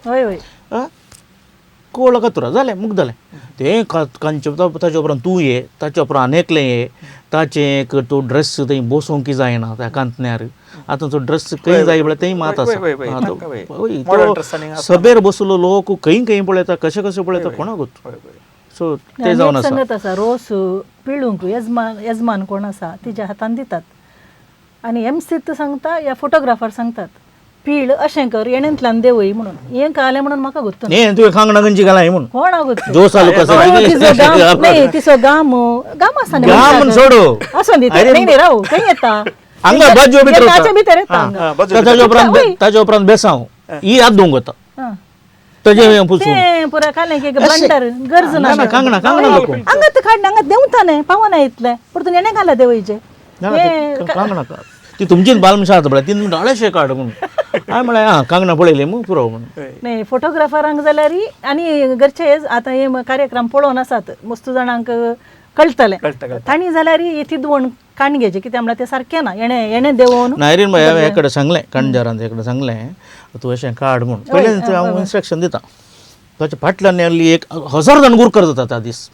[SPEAKER 2] कोळ कातुरा जालें मुग जालें तें कांचे ताचे उपरांत तूं ये ताचे उपरांत आनेकलें ये ताचें एक तो ड्रेस थंय बसोवंक जायना त्या कांतण्यार आतां तो ड्रेस खंय जाय म्हळ्यार थंय मात आसा सभेर बसलो लोक खंय पळयता कशें पळयता कोणाक गोत सो ते जावन आसा
[SPEAKER 4] सांगत आसा रोस पिळूंक येजमान कोण आसा तिच्या हातान दितात आनी MC सांगता या फोटोग्राफर सांगतात पीळ अशें कर येण्यांतल्यान देवय म्हणून हें कालें म्हणून म्हाका गुत्त
[SPEAKER 2] न्ही तुवें कांगणां गंजी घालाय म्हणून
[SPEAKER 4] कोणा गुत्त
[SPEAKER 2] जोस आलो कसो
[SPEAKER 4] तिचो गाम आसा न्ही
[SPEAKER 2] गाम सोडो
[SPEAKER 4] आसूं न्ही न्ही राव खंय येता
[SPEAKER 2] हांगा बाजू भितर
[SPEAKER 4] ताचे भितर येता
[SPEAKER 2] ताचे उपरांत बेसांव ही हात धुवंक वता ताजें पुसून
[SPEAKER 4] तें पुरा कालें की ब्लंडर गरज ना
[SPEAKER 2] कांगणां नको
[SPEAKER 4] हांगात काड हांगात देंवता न्ही पावना इतलें पूण तूं येणें घाला देवयचें
[SPEAKER 2] कांगणां ती तुमचीच बालमशा आसा पळय 3 मिनटां अळेशें काड म्हणून हांवें म्हळें कांगणां पळयलें मग पुरो म्हणून
[SPEAKER 4] न्ही फोटोग्राफरांक जाल्यार आनी घरचे आतां हे कार्यक्रम पळोवन आसात मस्त जाणांक कळटलें
[SPEAKER 3] कळटा
[SPEAKER 4] तांणी जाल्यार येती दोन काण घेवचे कित्याक म्हळ्यार ते सारकें ना हेणें देंवोवन
[SPEAKER 2] नायरीन बाय हांवें हेकडे सांगलें काणजारान हेकडे सांगलें तूं अशें काड म्हूण पयलें हांव इन्स्ट्रक्शन दितां ताच्या फाटल्यान नेरली 1000 जाण गुरकर जाता त्या दीस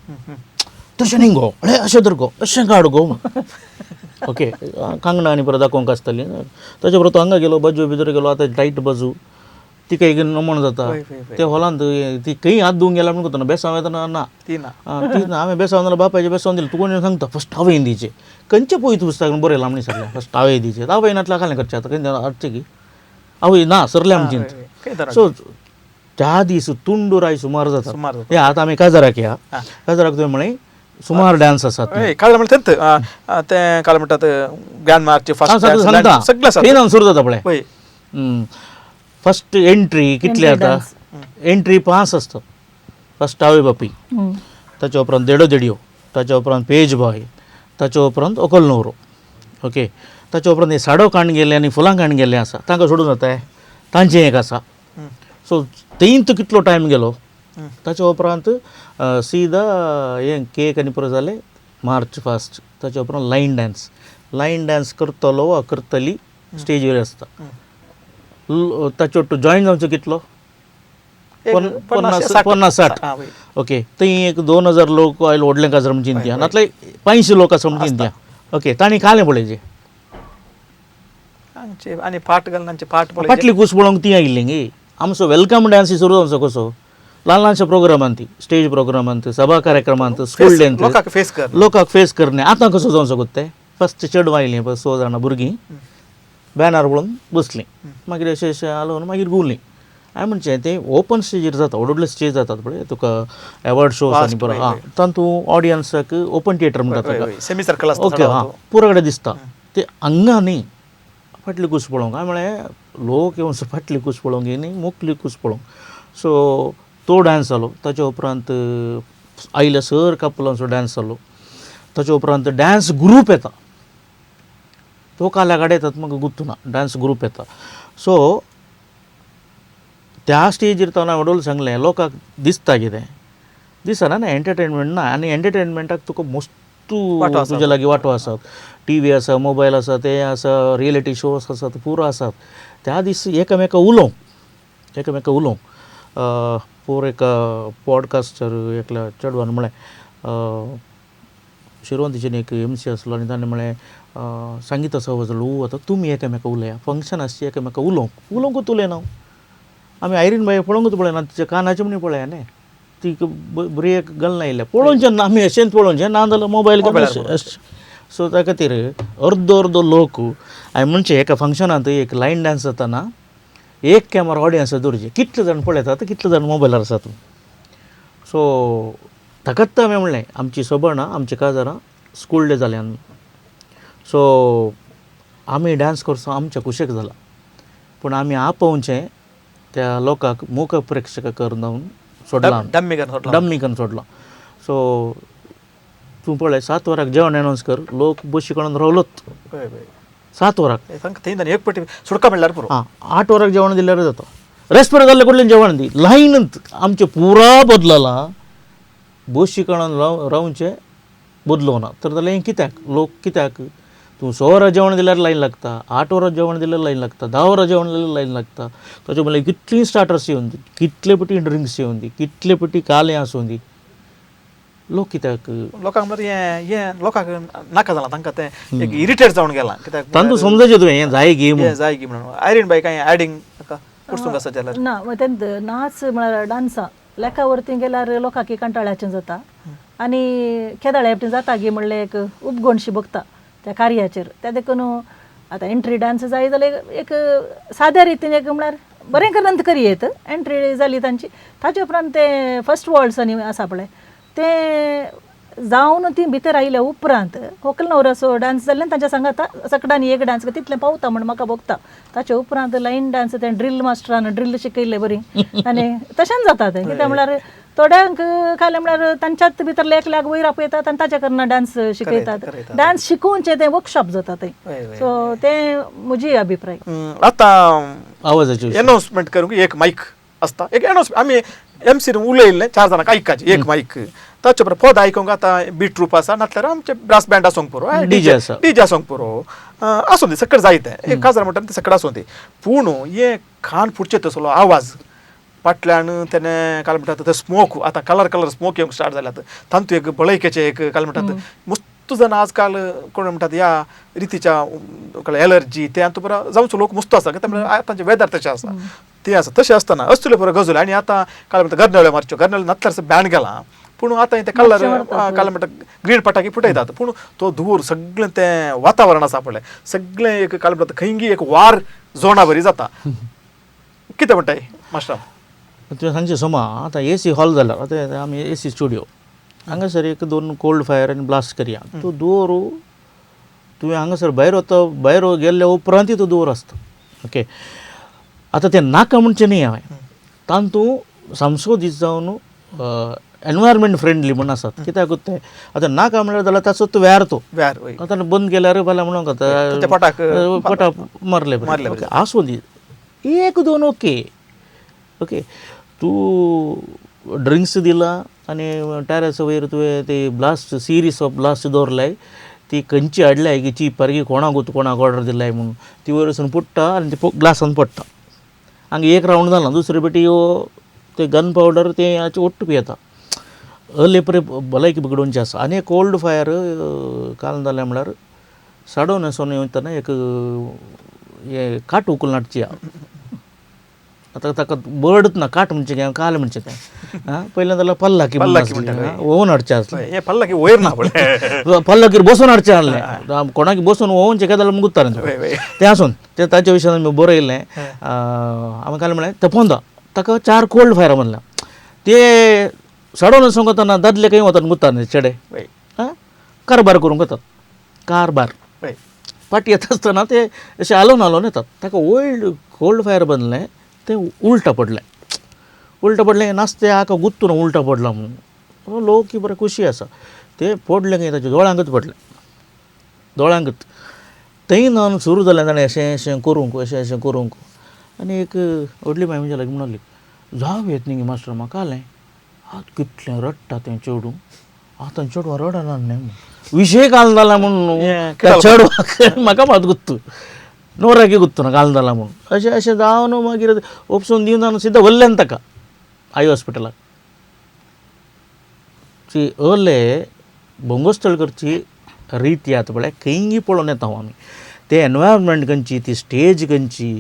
[SPEAKER 2] तशें न्ही गो अशें तर गो अशें काड गो ओके कांगणा आनी परत दाखोवंक आसतली ताचे बरोबर तो हांगा गेलो बाजू भितर गेलो आतां टायट बाजू ती काही नमण जाता ते हॉलांत ती खंय हात धुवंक गेला म्हणून करता बेसांव येतना ना
[SPEAKER 3] ती ना
[SPEAKER 2] ती ना हांवें बेसांव नाल्यार बापायचे बेसांव दिलें तूं कोणी सांगता फस्ट हांवें दिचे खंयचे पळय तूं पुस्तकान बरयलां म्हणून सगळें फस्ट हांवें दिचे हांवें नातला खालें करचें आतां खंय हाडचें की आवय ना सरलें आमचींत सो त्या दीस तुंडूर आय सुमार जाता हे आतां आमी काजाराक या काजाराक तुवें म्हळें सुमार डान्स आसात
[SPEAKER 3] काल म्हणटा ते काल म्हणटात ज्ञान मार्कचे फर्स्ट
[SPEAKER 2] सांगता
[SPEAKER 3] सगळें आसा
[SPEAKER 2] ट्रेनान सुरू जाता पळय
[SPEAKER 3] पळय
[SPEAKER 2] फस्ट एंट्री कितली जाता एंट्री 5 आसता फस्ट आवय बापी ताच्या उपरांत देडो देडयो ताच्या उपरांत पेज बॉय ताच्या उपरांत अकल न्हवरो ओके ताच्या उपरांत हे साडो काण गेले आनी फुलां काण गेले आसा तांकां सोडून जाता तांचें एक आसा सो तेंत कितलो टायम गेलो ताच्या उपरांत सीदा हें केक आनी परत जालें मार्च फास्ट ताच्या उपरांत लायन डान्स करतलो वा करतली स्टेजीर आसता ताचे वांगडा जॉयन जावचो कितलो 50-60 ओके थंय एक 2000 लोक आयले व्हडलें काजर म्हणून चिंतया नातले 500 लोक आसा म्हणून चिंतया ओके तांणी कालें पळयचें
[SPEAKER 3] आनी पाट घालून तांचे पाट
[SPEAKER 2] फाटली कूस पळोवंक ती आयिल्लीं गे आमचो वेलकम डान्स सुरू जावचो कसो ल्हान ल्हानशा प्रोग्रामांत स्टेज प्रोग्रामांत सभा कार्यक्रमांत स्कूल डेंत लोकांक फेस करणे आतां कसो जावचो कोत्ते फस्ट चेडवां आयलीं पळय 6 जाणां भुरगीं बॅनर पळोवन बसलीं मागीर अशें अशें हालोवन मागीर गुवलीं हांवें म्हणचें तें ओपन स्टेजीर जाता व्हड व्हडले स्टेज जातात पळय तुका एवॉर्ड शोज आनी परत तातूंत ऑडियन्साक ओपन थिएटर म्हणटात
[SPEAKER 3] सेमी सर्कल
[SPEAKER 2] ओके पुरो कडेन दिसता ते हांगा न्ही फाटली कूस पळोवंक हांवें म्हळें लोक येवन फाटली कूस पळोवंक न्ही मुखली कूस पळोवंक सो तो डान्स जालो ताच्या उपरांत आयल्या सर कपलांचो डान्स जालो ताच्या उपरांत डान्स ग्रूप येता तो काल्यागाडे येतात म्हाका गुर्तुना डान्स ग्रूप येता सो त्या स्टेजीर तो हांवें वडोल सांगलें लोकांक दिसता कितें दिसना ना एंटरटेनमेंट ना आनी एंटरटेनमेंटाक तुका मस्तू तुज्या लागीं वांटो आसात टी.व्ही. आसा मोबायल आसा ते आसा रियलिटी शोज आसात पुरो आसात त्या दीस एकामेका उलोवंक पोर एक पॉडकास्टर एकल्या चेडवान म्हळें शिरवंतीच्यान एक MC आसलो आनी ताणें म्हळें सांगीत आसा वजलो आतां तुमी एकामेका उलया फंक्शन आसचें एकामेका उलोवंकूच उलयना आमी आयरीन बाय पळोवंकूच पळयना तिच्या कानाचें म्हणी पळया न्ही ती बरी एक गल्ला आयल्या पळोवचें ना आमी अशेंच पळोवचें ना जाल्यार मोबायल सो त्या खातीर अर्दो लोक हांवें म्हणचें एका फंक्शनांत एक लायन डान्स जाताना एक कॅमेरा ऑडियन्स दवरचें कितले जाण पळयतात कितले जाण मोबायलार आसात सो ताकाच हांवें म्हणलें आमची सबणां आमच्या काजारां स्कूल डे जाल्यान सो आमी डान्स करचो आमच्या कुशेक जाला पूण आमी आपोवचें त्या लोकांक मूक प्रेक्षक करून सोडलां डम्मीकन सोडलां सो तूं पळय 7 वरांक जेवण एनावन्स कर लोक बशी करून रावलोत 7 वरांक
[SPEAKER 3] एक पटी सुडका म्हणल्यार पुरो
[SPEAKER 2] 8 वरांक जेवण दिल्यार जाता रेस्पेर जाल्ले कडल्यान जेवण दी लायनंत आमचें पुरा बदलला बशी करून रावचें बदलोना तर जाल्यार हें कित्याक लोक कित्याक तूं 6 वरां जेवण दिल्यार लायन लागता 8 वरां जेवण दिल्यार लायन लागता 10 वरां जेवण दिल्यार लायन लागता ताचे म्हळ्यार कितलीं स्टार्टर्स येवन दी कितले पटी ड्रिंक्स येवन दी कितले पटी कालें आसूं दी लोक कित्याक
[SPEAKER 3] लोकांक मरे हें लोकांक नाका जालां तांकां तें एक इरिटेट जावन गेलां कित्याक
[SPEAKER 2] तांतूं समजचें तुवें हें जाय गी
[SPEAKER 3] जाय की म्हणून आयरीन बाय कांय एडिंग ताका पुरसूंक आसा जाल्यार
[SPEAKER 4] ना तेंत नाच म्हळ्यार डान्सा लेका वरती गेल्यार लोकांक कंटाळ्याचें जाता आनी केदाळे हेपटेन जाता गी म्हणलें एक उपगोणशी बगता त्या कार्याचेर त्या देखून आतां एंट्री डान्स जाय जाल्यार एक साद्या रितीन एक म्हळ्यार बरें करंत करयेत एंट्री जाली तांची ताचे उपरांत ते फस्ट वॉल्ड्स आनी आसा पळय ते जावन ती भितर आयल्या उपरांत व्हंकल न्हवरो डान्स जाल्ल्यान तांच्या सांगाता सकडांनी एक डान्स तितलें पावता म्हण म्हाका बगता ताचे उपरांत लायन डान्स तें ड्रिल मास्टरान ड्रिल शिकयलें बरी आनी तशेंच जाता तें कित्याक म्हळ्यार थोड्यांक काले म्हळ्यार तांच्याच भितरले एकल्याक वयर आपयतात आनी ताच्या कडल्यान डान्स शिकयतात डान्स शिकोवचें तें वर्कशॉप जाता थंय सो तें म्हजी अभिप्राय
[SPEAKER 3] आतां
[SPEAKER 2] आवाजाची
[SPEAKER 3] अनाउन्समेंट करूंक एक मायक आसता एक अनाउन्समेंट आमी MC उलयल्लें 4 जाणांक आयकाचें एक मायक ताचे बरोबर पद आयकूंक आतां बीट ट्रूप आसा नातल्यार आमचे ब्रास बँड आसूंक पुरो
[SPEAKER 2] DJ आसा.
[SPEAKER 3] डीजे आसूंक पुरो आसूं दी सकट जायते एक काजार म्हणटा ते सकट आसूं दी पूण हे खान फुटचे तसलो आवाज फाटल्यान तेणे काल म्हणटात ते स्मोक आतां कलर स्मोक येवंक स्टार्ट जाल्यात तांतू एक बळयकेचे एक काल म्हणटात मस्त जाण आजकाल कोण म्हणटात ह्या रितीच्या एलर्जी ते आतां पुरो जावचो लोक मस्त आसा कित्याक आतांचे वेदर तशें आसा ते आसा तशें आसतना असले पुरो गजल आनी आतां काल म्हणटा गर्नाळ्यो मारच्यो गर्नाळ्यो नातल्यार बॅन गेला पूण आतां ते कलर काल म्हणटा ग्रीन पटाकी फुटयतात पूण तो धूर सगळें तें वातावरण आसा पळय सगळें एक काल म्हणटा खंयी एक वार जोणा बरी जाता कितें म्हणटाय मास्टर
[SPEAKER 2] तुवें सांगचें सोमा आतां AC हॉल जाल्यार आतां आमी AC स्टुडियो हांगासर एक 2 कोल्ड फायर आनी ब्लास्ट करया तो दुवर तुवें हांगासर भायर वता भायर गेल्ल्या उपरांतूय तो दुवर आसता ओके आतां तें नाका म्हणचें न्ही हांवें तांतू सामको दीस जावन एनवायरमेंट फ्रेंडली म्हण आसात कित्याक ते आतां नाका म्हणल्यार जाल्यार ताचो तो व्यार तो
[SPEAKER 3] व्यार
[SPEAKER 2] आतां बंद केल्यार फाल्यां म्हणूंक
[SPEAKER 3] त्या
[SPEAKER 2] पटाक मारले आसूं दी 1-2 ओके तूं ड्रिंक्स दिला आनी टॅरसा वयर तुवें ती ब्लास्ट सिरीज ऑफ ब्लास्ट दवरलाय ती खंयची हाडल्याय की ची परगी कोणाक ऑर्डर दिलाय म्हणून ती वयर वचून पडटा आनी ती ग्लासान पडटा हांगा एक रावंड जाला दुसरे पेटी ते गन पावडर ते ओट्ट पियेता अले परे भलायकी बिगडोवची आसा आनी एक कोल्ड फायर काल जालें म्हळ्यार साडो न्हेसोन वयतना एक हे काट उखल नाटची आतां ताका बर्डच ना काट म्हणजे काय काल म्हणजे काय पयलें जाल्यार पल्लाकी ओवन हाडचें आसलें
[SPEAKER 3] पल्लाकी वयर ना पळय
[SPEAKER 2] पल्लाकीर बसून हाडचें आसलें कोणाक बसून ओवन चेक जाल्यार मुगुत्तालें तें आसून तें ताच्या विशयान आमी बरयलें हांवें काल म्हळें ते पोंदा ताका 4 कोल्ड फायर म्हणल्या ते साडो न्हेसोंक वतना दादले खंय वतात मुत्ताले चेडे कारबार करूंक वतात कारबार पाटी येता आसतना ते अशें हालोवन येतात ताका ओल्ड कोल्ड फायर बांदलें तें उलटा पडलें नासतें हाका गुत्तून उलटा पडला म्हणून लोक की बरें खुशी आसा ते पडलें खंय ताच्या दोळ्यांकच पडलें दोळ्यांकच थंय न्हावन सुरू जालें ताणें अशें करूंक आनी एक व्हडली बाय म्हणजे म्हणली जाव येत न्ही मास्टर म्हाका जालें आतां कितलें रडटा तें चेडूं आतां चेडवां रडना न्ही विशय घालून जाला म्हणून चेडवाक म्हाका मात गुत्तू नवऱ्याकी गुत्तू ना घालून जाला म्हणून अशें जावन मागीर ओपसून दिवन सिद्धा व्हरलें ताका आई हॉस्पिटलाक ची बोंगोस्तळकरची रीती आतां पळय खंयी पळोवन येता हांव आमी ते एनवायरमेंट खंयची ती स्टेज खंयची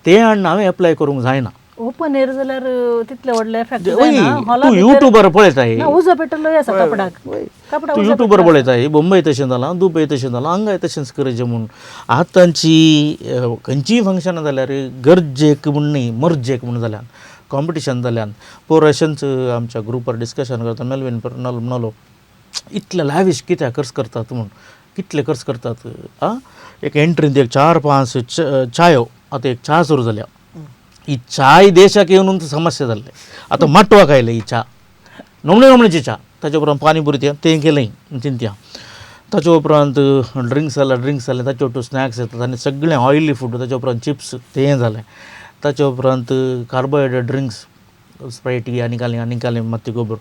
[SPEAKER 2] ते हांवें एप्लाय करूंक जायना
[SPEAKER 4] ओपन एअर जाल्यार तितले व्हडले इफेक्ट
[SPEAKER 2] तूं युट्यूबर पळयताय
[SPEAKER 4] उजो पेटलो आसा कपडाक
[SPEAKER 2] तूं युट्यूबर पळयताय बॉम्बे तशें जालां दुबय तशें जालां हांगाय तशेंच करचें म्हणून आतांची खंयचीय फंक्शनां जाल्यार गरजेक म्हण न्ही मर्जेक म्हण जाल्यान कॉम्पिटिशन जाल्यान रशियन्स आमच्या ग्रुपार डिस्कशन करता मेलवीन म्हणलो इतले लाविश कित्याक खर्च करतात म्हणून कितले खर्च करतात एक एंट्रींत एक 4-5 चायो आतां एक च्या सुरू जाल्या ही चाय देशाक येवन समस्या जाल्ले आतां माटवाक आयले ही च्या नमणेची च्या ताचे उपरांत पानीपुरी तें केलें चिंत्या ताचे उपरांत ड्रिंक्स जाले ताचे उपरांत स्नॅक्स येतात आनी सगळें ऑयली फूड ताचे उपरांत चिप्स तें जालें ताचे उपरांत कार्बोहायड्रेट ड्रिंक्स स्प्रायटी आनी काली मत्ती गोबर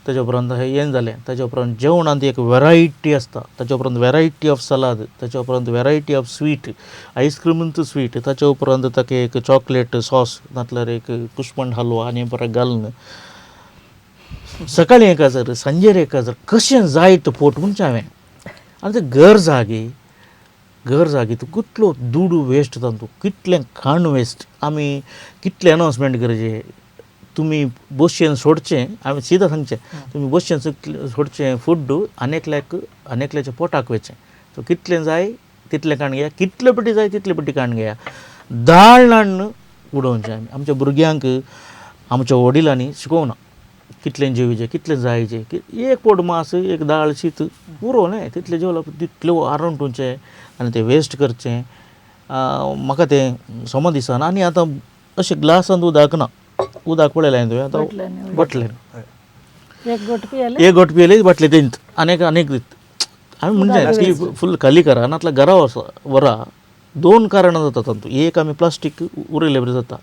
[SPEAKER 2] ताचे उपरांत हें जालें ताचे उपरांत जेवणांत एक वेरायटी आसता ताचे उपरांत वेरायटी ऑफ सलाद ताचे उपरांत वेरायटी ऑफ स्वीट आयस्क्रीमींत स्वीट ताचे उपरांत ताका एक चॉकलेट सॉस नातल्यार एक कुस्मंड हलवा आनी परत घालून सकाळीं 1 हजार सांजेर 1 हजार कशें जायत पोट म्हणचें हांवें आनी तें घर जागी तूं कितलो दूड वेस्ट तांतू कितलें खाण वेस्ट आमी कितलें अनावन्समेंट करचें तुमी बसचें सोडचें हांवें सिदा सांगचें तुमी बसचें सोडचें फूड आनेकल्याच्या पोटाक वचचें सो कितलें जाय तितलें काण घेया कितले पेटी जाय तितले पेटी काण घेया दाळ नाण्ण उडोवचें आमी आमच्या भुरग्यांक आमच्या वडिलांनी शिकोवना कितलें जेवचें कितलें जायचें एक पोट मास एक दाळ शीत पुरो न्हय तितलें जेवला तितलें आरोंटुचें आनी तें वेस्ट करचें म्हाका तें समज दिसना आनी आतां अशें ग्लासान उदक पळयलें हांवें तुवें आतां बटलें एक घोट पियेले बाटले तेंत आनेक दीत हांवें म्हणजे ती फूल खाली करा नातल्यार घरा व्हरा 2 कारणां जाता तांतू एक आमी प्लास्टीक उरयले बरें जाता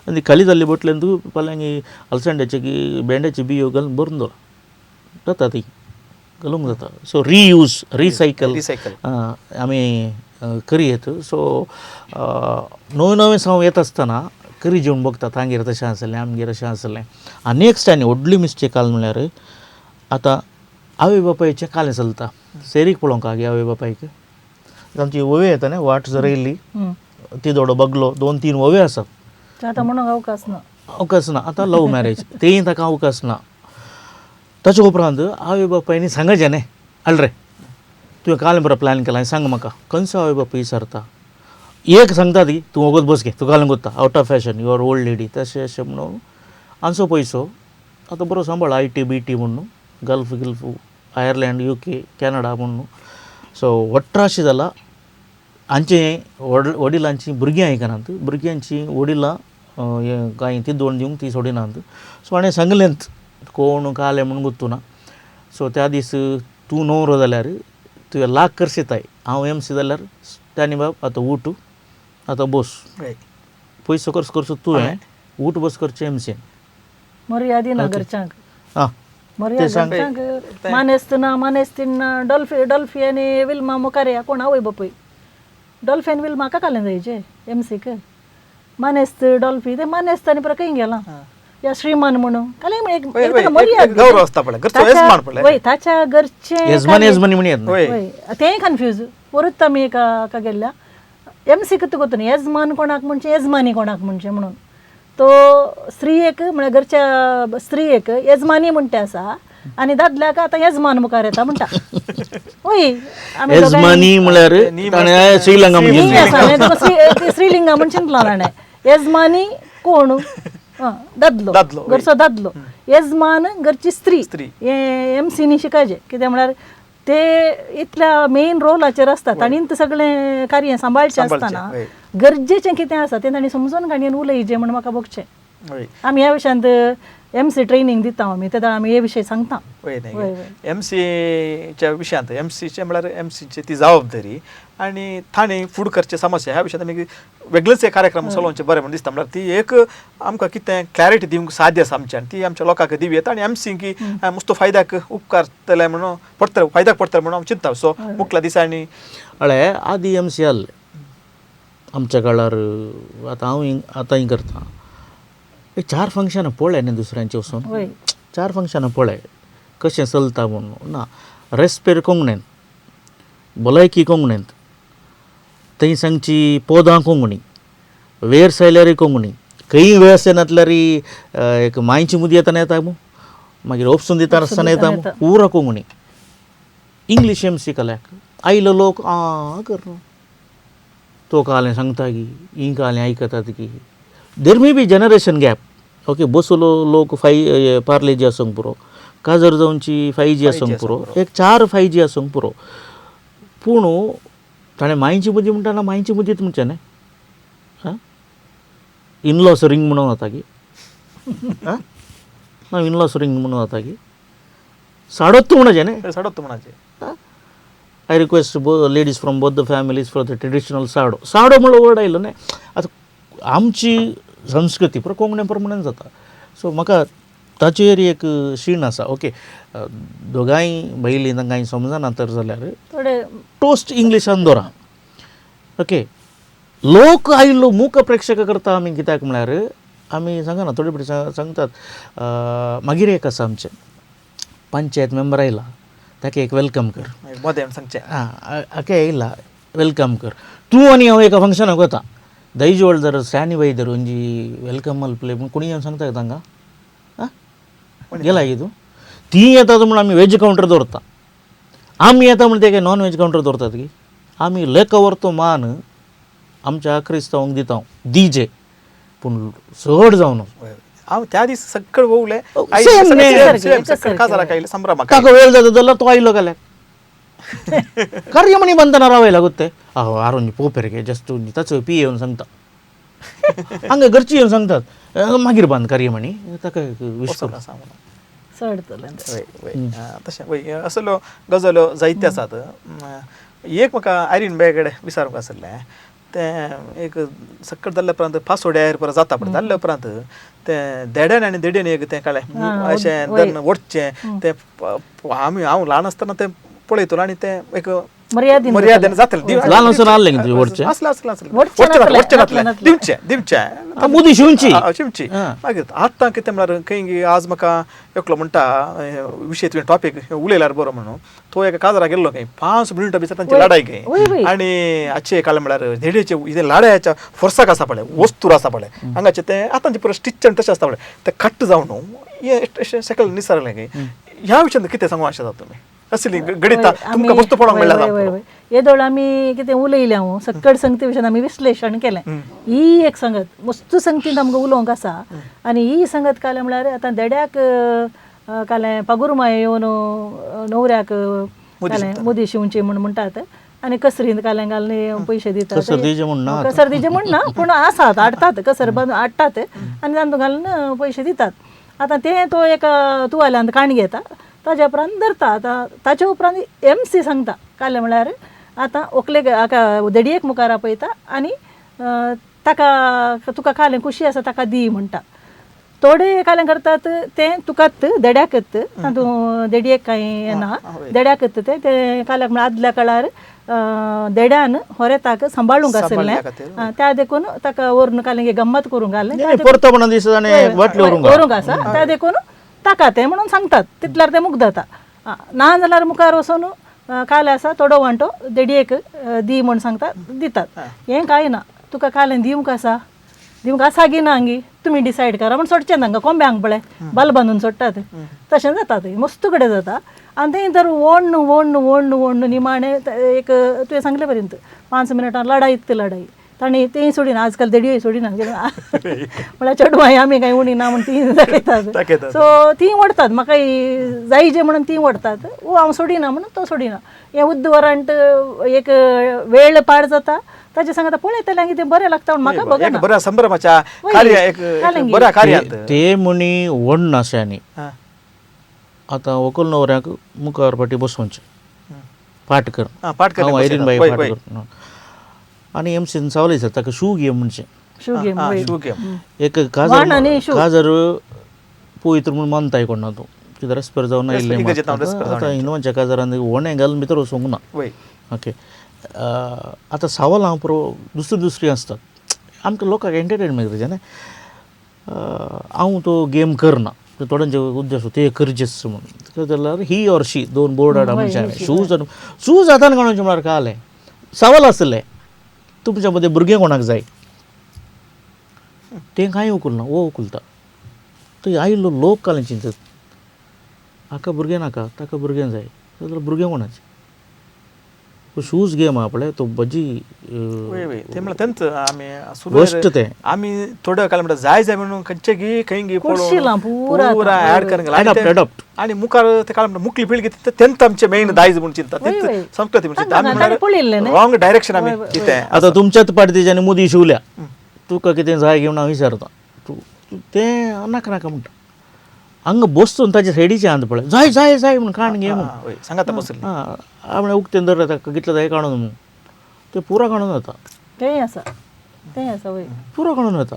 [SPEAKER 2] आनी खाली जाल्ले बटलेन तूं फाल्यां अलसंड्याचे की भेंड्याचे बियो घालून भरून दवर जाता ती घालूंक जाता. सो रियूज रिसायकल आमी करी येत. सो नवे नवे साव येत आसतना करी जेवन बघता तांगेर तशें आसलें आमगेर अशें आसलें. आनी नेक्स्ट आनी व्हडली मिस्टेक जाली म्हळ्यार आतां आवय बापायचें कालें चलता. सेरीक पळोवंक गे आवय बापायक आमची वोवे येता न्ही वाट जरयल्ली ती दोडो बगलो 2-3 वोवे आसात.
[SPEAKER 4] आतां म्हणून
[SPEAKER 2] अवकाश ना. आतां लव मॅरेज तेंय ताका अवकाश ना. ताचे उपरांत आवय बापायनी सांगचें न्ही रे तुवें कालें बरो प्लॅन केला सांग म्हाका. खंयचो आवय बापूय विचारता. एक सांगता ती तूं वगत बस घे तूं कालें कोत्ता out of fashion your old lady तशें अशें म्हणून आमचो पयसो आतां बरो सांबाळ IT BT म्हणून गल्फ आयर्लंड UK कॅनडा म्हणून. सो वट्राशी जाला. हांचे वडिलांची भुरगीं आयकनात. भुरग्यांची वडिलां कांय ती दोन दिवंक ती सोडिनात. सो हाणें सांगलेंच कोण कालें म्हणून गुर्तू ना. सो त्या दीस तूं न्हवरो जाल्यार तुवें लाग करशिताय हांव MC जाल्यार त्यानी बाब आतां उठ आतां बस पयसो खर्च करचो तुवें उठ बस करचें MCन.
[SPEAKER 4] मर्यादी ना घरच्यांक
[SPEAKER 2] आं
[SPEAKER 4] मर्यादा मानेस्तना डॉल्फी आनी विल्मा मुखार कोण आवय बापूय. डॉल्फी आनी विल्मा म्हाका कालें जायचे MCक. मानेस्त डॉल्फी ते मानेस्त आनी परत खंय गेला या श्रीमान म्हणून कालें ताच्या घरचे तें कन्फ्यूज परत आमी एका गेल्ल्या MC कितें कोत्ता न्ही येजमान कोणाक म्हणचे येजमानी कोणाक म्हणचे म्हणून. तो स्त्री एक म्हळ्यार घरच्या स्त्री एक येजमानी म्हणटे आसा आनी दादल्याक आतां येजमान मुखार येता म्हणटा. वय
[SPEAKER 2] येजमानी म्हळ्यार ताणें श्रीलंका
[SPEAKER 4] म्हणचे श्रीलिंगा म्हण चिंतला ताणें. येजमानी कोण दादलो घरचो दादलो. येजमान घरची स्त्री हे MCनी शिकायचे कित्याक म्हळ्यार ते इतल्या मेन रोलाचेर आसतात आनी ते सगळें कार्य सांबाळचें आसतना गरजेचें कितें आसा तें तांणी समजून काडयेन उलयचें म्हण म्हाका बघचें. आमी ह्या विशयांत MC ट्रेनींग दिता आमी ते आमी हे विशय सांगता.
[SPEAKER 3] MCच्या विशयांत MCचे म्हळ्यार MCची ती जबाबदारी आनी ताणें फूड करचे समस्या ह्या विशयांत आमी वेगळेच एक कार्यक्रम चलोवचे बरें म्हण दिसता. म्हळ्यार ती एक आमकां कितें क्लॅरिटी दिवंक साध्य आसा आमच्यान ती आमच्या लोकांक दिवयेत आनी MC की मस्तो फायद्याक उपकारतले म्हणून पडटले फायद्याक पडटले म्हणून हांव चिंतता. सो मुखल्या दिसांनी
[SPEAKER 2] हळे आदी MC आहले आमच्या काळार. आतां हांव आतांय करता 4 फंक्शनां पळय न्ही दुसऱ्यांचे वचून 4 फंक्शनां पळय कशें चलता म्हणून ना. रेस्पेर कोंकणींत भलायकी कोंकणींत थंय सांगची पोदां कोंकणी वेर सायल्यार कोंकणी खंय वेळ आसनातल्यार एक मांयची मुदी येताना येता मागीर ओपसून दिता आसतना येता पुरो कोंकणी. इंग्लीश MC काल्याक आयलो लोक कर तो कालें सांगता की ही कालें आयकतात की there may be generation gap. Okay बसलो लोक पार्लेजी आसूंक पुरो काजर जावनची 5G आसूंक पुरो एक 4 5G आसूंक पुरो. पूण ताणें मांयची मुदी म्हणटाना मांयची मुदीत म्हणचें न्ही. इनलॉस रिंग म्हणून जाता की ना इनलॉस रिंग म्हणून जाता की साडोत्त म्हणचें न्ही.
[SPEAKER 3] साडोत्त म्हणाचें.
[SPEAKER 2] I request ladies from both the families for the traditional साडो. साडो म्हणून वर्ड आयलो न्ही. आतां आमची संस्कृती पुरो कोंकणी प्रमाणें जाता. सो म्हाका ताचेर एक शीण आसा. ओके दोगांय बैली तांकां समजना तर जाल्यार टोस्ट इंग्लिशान दवरा. ओके लोक आयलो मूक प्रेक्षक करता आमी कित्याक म्हळ्यार आमी सांगना थोडे फावटी सांगतात. मागीर एक आसा आमचें पंचायत मेंबर आयला ताका एक वेलकम कर
[SPEAKER 3] मोदें सांगचें.
[SPEAKER 2] ओके येयला वेलकम कर. तूं आनी हांव एका फंक्शनाक वता दहीजोळ जर स्टॅनी बाई धरून जी वेलकम मलपले पूण कोणी येवन सांगता तांकां गेला की तूं ती येतात म्हणून आमी वेज कावंटर दवरता. आमी येता म्हणून ते काय नॉन वेज कावंटर दवरतात की आमी लेकावर तो मान आमच्या क्रिस्तांवांक दिता दिजे पूण चड जावन
[SPEAKER 3] हांव त्या दीस सगळें वोवलें काजाराक आयलें संभ्रमाक.
[SPEAKER 2] ताका वेळ जाता जाल्यार तो आयलो जाल्यार कार्यमणी बांदतना रावयला गुत्ते आरोन पोपेर गे जस्ट ताचो पी येवन सांगता हांगा घरची येवन सांगतात मागीर बांद कार्यमणी ताका विश्वास आसा
[SPEAKER 3] तशें असलो गजाल्यो जायत्यो आसात. एक म्हाका आयरीन बाय कडेन विचारूंक आसलें ते एक सक्कट जाल्ल्या उपरांत पासोड्या परत जाता पडटा जाल्ल्या उपरांत ते देड्यान आनी देडीन एक तें कळ्ळें अशें धरण ओडचें ते हांव ल्हान आसतना तें पळयतलो आनी तें एक मर्यादेन जातलें
[SPEAKER 2] ल्हान आसतना आसलें न्ही तुवें वडचें
[SPEAKER 3] आसलें आसलें आसलें दिवचें
[SPEAKER 2] मुदी शिवची
[SPEAKER 3] शिवची मागीर आतां कितें म्हळ्यार खंय आज म्हाका एकलो म्हणटा विशय तुवें टॉपीक उलयल्यार बरो म्हणून तो एका काजारा गेल्लो खंय 5 मिनटां भितर तांची लढाई खंय आनी हाचे काळें म्हळ्यार धेडयेचे इथे लाड्याच्या फोर्साक आसा पळय वस्तूर आसा पळय हांगाचे ते आतांचे पुरो स्टिच तशें आसता पळय ते कट्ट जावन हे सकयल निसरलें खंय ह्या विशयान कितें सांगू आशा तुमी असली गणिता तुमकां वस्तू पळोवंक मेळ्ळा
[SPEAKER 4] येदोळ आमी कितें उलयलें हांव सक्कड संगती विशयान आमी विश्लेशण केलें ही एक संगत वस्तू संगतींत आमकां उलोवंक आसा आनी ही संगत कालें म्हळ्यार आतां देड्याक कालें पागुरमाय येवन न्हवऱ्याक कालें मुदी शिवची म्हूण म्हणटात आनी कसरींत कालें घालून पयशे दितात कसर दिजे म्हणना पूण आसात हाडटात कसर हाडटात आनी तातूंत घालून पयशे दितात आतां तें तो एक तुवाल्यांत काणी घेता ताज्या उपरांत धरता आतां ताच्या उपरांत MC सांगता कालें म्हळ्यार आतां व्हंकलेक हाका देडयेक मुखार आपयता आनी ताका तुका कालें खुशी आसा ताका दी म्हणटा थोडे कालें करतात तें तुकात देड्याकत तातूंत देडयेक कांय ना देड्याकत ते काल्याक म्हळ्यार आदल्या काळार देड्यान होरेताक सांबाळूंक आसलें त्या देखून ताका व्हरून कालें गम्मत करूंक घालें व्हरूंक आसा त्या देखून ताका तें म्हणून सांगतात तितल्यार तें मुख जाता ना जाल्यार मुखार वचून कालें आसा थोडो वांटो देडयेक दी म्हूण सांगता दितात हें कांय ना तुका कालें दिवंक आसा गी ना गी तुमी डिसायड करा म्हण सोडचें तांकां कोंब्यांक पळय बल बांदून सोडटात तशें जाता तें मस्त कडेन जाता आनी तें तर ओडून निमाणें एक तुवें सांगले पर्यंत 5 मिनटां लढाई ताणी तेंय सोडिना आजकाल देडयोय सोडिना म्हळ्यार चेडवांय आमी कांय उणी ना म्हण ती दाखयतात सो ती ओडतात म्हाका जाय जे म्हणून ती ओडतात हांव सोडिना म्हणून तो सोडिना हें उद्द वरांट एक वेळ पाड जाता ताचे सांगता पळयतलें कितें बरें लागता म्हाका बघना
[SPEAKER 3] बऱ्या संभ्रमाच्या कार्य एक बऱ्या कार्यांत
[SPEAKER 2] ते मुनी ओडना अशें आतां व्हंकल न्हवऱ्याक मुखार फाटी बसोवचें पाठ कर आयरीन बाई पाठ कर आनी MC सावले ताका शू घे म्हणचें एक काजर पवित्र म्हूण मानताय कोणा तूं कितें रेस्पेर जावन आयिल्लें आतां हिंदुवांच्या काजरान व्हडें घालून भितर वचूंक ना ओके आतां सावल हांव पुरो दुसरी आसतात आमकां लोकांक एंटरटेनमेंट करचें न्ही हांव तो गेम करना थोड्यांचे उद्देश ते करचेच म्हणून जाल्यार ही ऑर शी 2 बोर्ड हाडा मनशां शूज हातान काडूचे म्हळ्यार कालें सावल आसलें तुमच्या मदें भुरगें कोणाक जाय तें कांय उखलना उखलता थंय आयिल्लो लोक कालें चिंतत हाका भुरगें नाका ताका भुरगें जाय जाल्यार भुरगें कोणाचें शूज गेम आहा पळय तो बजी
[SPEAKER 3] ते म्हळ्यार तेंच आमी आमी थोडे काल म्हणटा जाय म्हणून खंयचे घे खंय घे पुरा ऍड करून आनी मुखार ते काल म्हणटा मुखली पिळगी तेंच आमचे मेन दायज म्हणून चिंतता तेंच संस्कृती म्हणून चिंतता आमी रॉंग डायरेक्शन आमी कितें
[SPEAKER 2] आतां तुमच्याच पार्टीच्यानी मुदी शिवल्या तुका कितें जाय घेवन हांव विचारता तूं तें नाका म्हणटा हांगा बसतून ताचे सायडीचे हात पळय जाय म्हूण काण घे म्हणून
[SPEAKER 3] सांगाता बसली
[SPEAKER 2] आपणें उक्तें धरता ताका कितलें जाय काडून म्हणून तें पुरो काडून जाता पुरो काडून जाता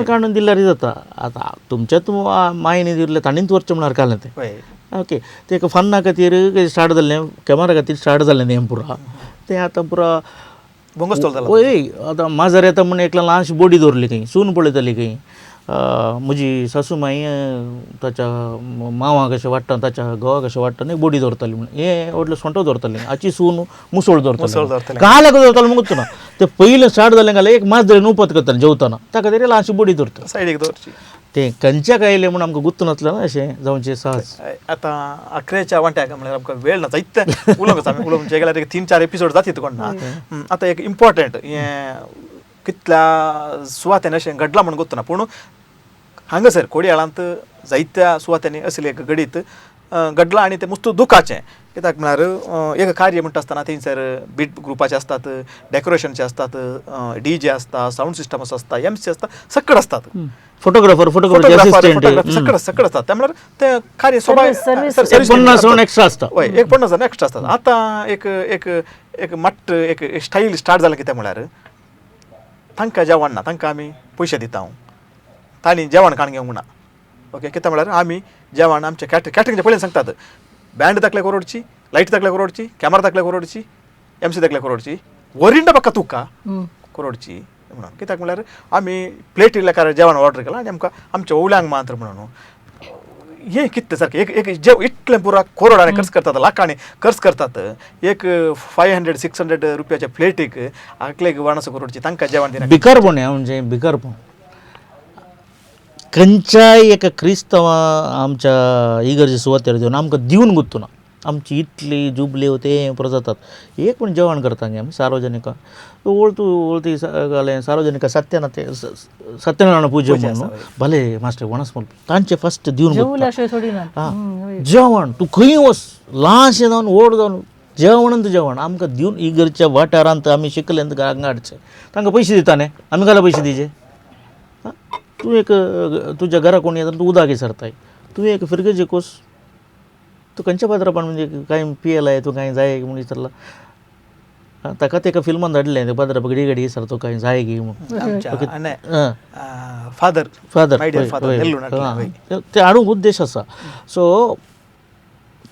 [SPEAKER 2] काडून दिल्यार जाता आतां तुमच्याच मायनी दिल्लें ताणीच व्हरचें म्हळ्यार कालें तें ओके तें फन्ना खातीर स्टार्ट जाल्लें कॅमेरा खातीर स्टार्ट जाल्लें तें पुरो तें आतां पुरो
[SPEAKER 3] बोंगोस्तोल जालो
[SPEAKER 2] ओय आतां माजर येता म्हूण एकल्या ल्हानशी बोडी दवरली खंय सून पळयतली खंय म्हजी सासूमाई ताच्या मांवाक अशें वाडटा ताच्या घोवाक अशें वाडटा न्ही बोडी दवरताली म्हण हें व्हडलें सोंटो दवरतालें हाची सून मुसळ दवरताली काल्याक दवरतालो मुगूच ना तें पयलें स्टार्ट जालें घालें एक मास धरून उपत करतालें जेवताना ताका तरी ल्हानशी बोडी दवरता
[SPEAKER 3] सायडीक दवरची
[SPEAKER 2] तें खंयच्याक आयलें म्हूण आमकां गुर्तू नासलें ना अशें जावचें सहज
[SPEAKER 3] आतां अकरेच्या वांट्याक म्हळ्यार आमकां वेळ ना जायते उलोवंक आमी उलोवंक गेल्यार 3-4 एपिसोड जातीत कोण ना आतां एक इम्पॉर्टंट हें कितल्या सुवातेन अशें घडलां म्हणून गुर्तू ना पूण हांगासर कोडयाळांत जायत्या सुवातांनी असले एक घडीत घडलां आनी तें मस्त दुखाचें कित्याक म्हळ्यार एक कार्य म्हणटा आसतना थंयसर बीट ग्रुपाचे असतात, डेकोरेशनचे असतात, DJ असता, साऊंड सिस्टम असता, MC असता, सकट असतात.
[SPEAKER 2] फोटोग्राफर
[SPEAKER 3] सकट असतात. त्यामुळे ते कार्य
[SPEAKER 4] सर्विस
[SPEAKER 2] 50 जण एक्स्ट्रा असतात.
[SPEAKER 3] हय, एक 50 जण एक्स्ट्रा असतात. आतां एक मट्ट एक स्टाईल स्टार्ट जाला कित्याक म्हळ्यार तांकां जेवण ना, तांकां आमी पयशे दिता. तांणी जेवण खाण घेवंक ना. ओके, कित्याक म्हळ्यार आमी जेवण आमचे कॅटरिंगचे पयलीं सांगतात बँड तकले करोडची, लायट तकले करोडची, कॅमेरा तकले करोडची, MC तकले करोडची, वरिंडा पक्का तुका करोडची म्हणून. कित्याक म्हळ्यार आमी प्लेट इल्ल्या जेवण ऑर्डर केलां आनी आमकां आमच्या ओवल्यांक मात्र म्हणून हें कितें सारकें एक जेव इतलें पुरा करोडांनी खर्च करतात, लाखांनी खर्च करतात. एक 500-600 रुपयाच्या प्लेटीक आकलेक 1.5 करोडची तांकां जेवण दिना.
[SPEAKER 2] भिकारपण हें म्हणजे भिकारपण. खंयच्याय एका क्रिस्तंवां आमच्या इगर्जे सुवातेर देवन आमकां दिवन गुत्तू ना. आमची इटली जुबले ते पुरो जातात. एक पण जेवण करता गे आमी सार्वजनिक ओळती घालें सार्वजनिक सत्यनारायण पूजा म्हणून भले मास्टर वणस म्हणून तांचे फस्ट दिवन जेवण तूं खंय वच ल्हानशें जावन व्हड जावन जेवण जेवण आमकां दिवन इगर्च्या वाठारांत आमी शिकले हांगा हाडचे. तांकां पयशे दिता न्ही, आमी घाला पयशे दिवचे. तूं एक तुज्या घरा कोणी येता तूं उदक विसरताय, तूं एक फिरगेचे कोस, तूं खंयच्या पात्रापण म्हणजे कांय पियेलाय तूं कांय जाय म्हूण विचारला. ताका तेका फिल्मान धाडलें ते पात्राप घडी घडी विसरतो कांय जाय गी म्हणून.
[SPEAKER 3] फादर
[SPEAKER 2] ते हाडूंक उद्देश आसा. सो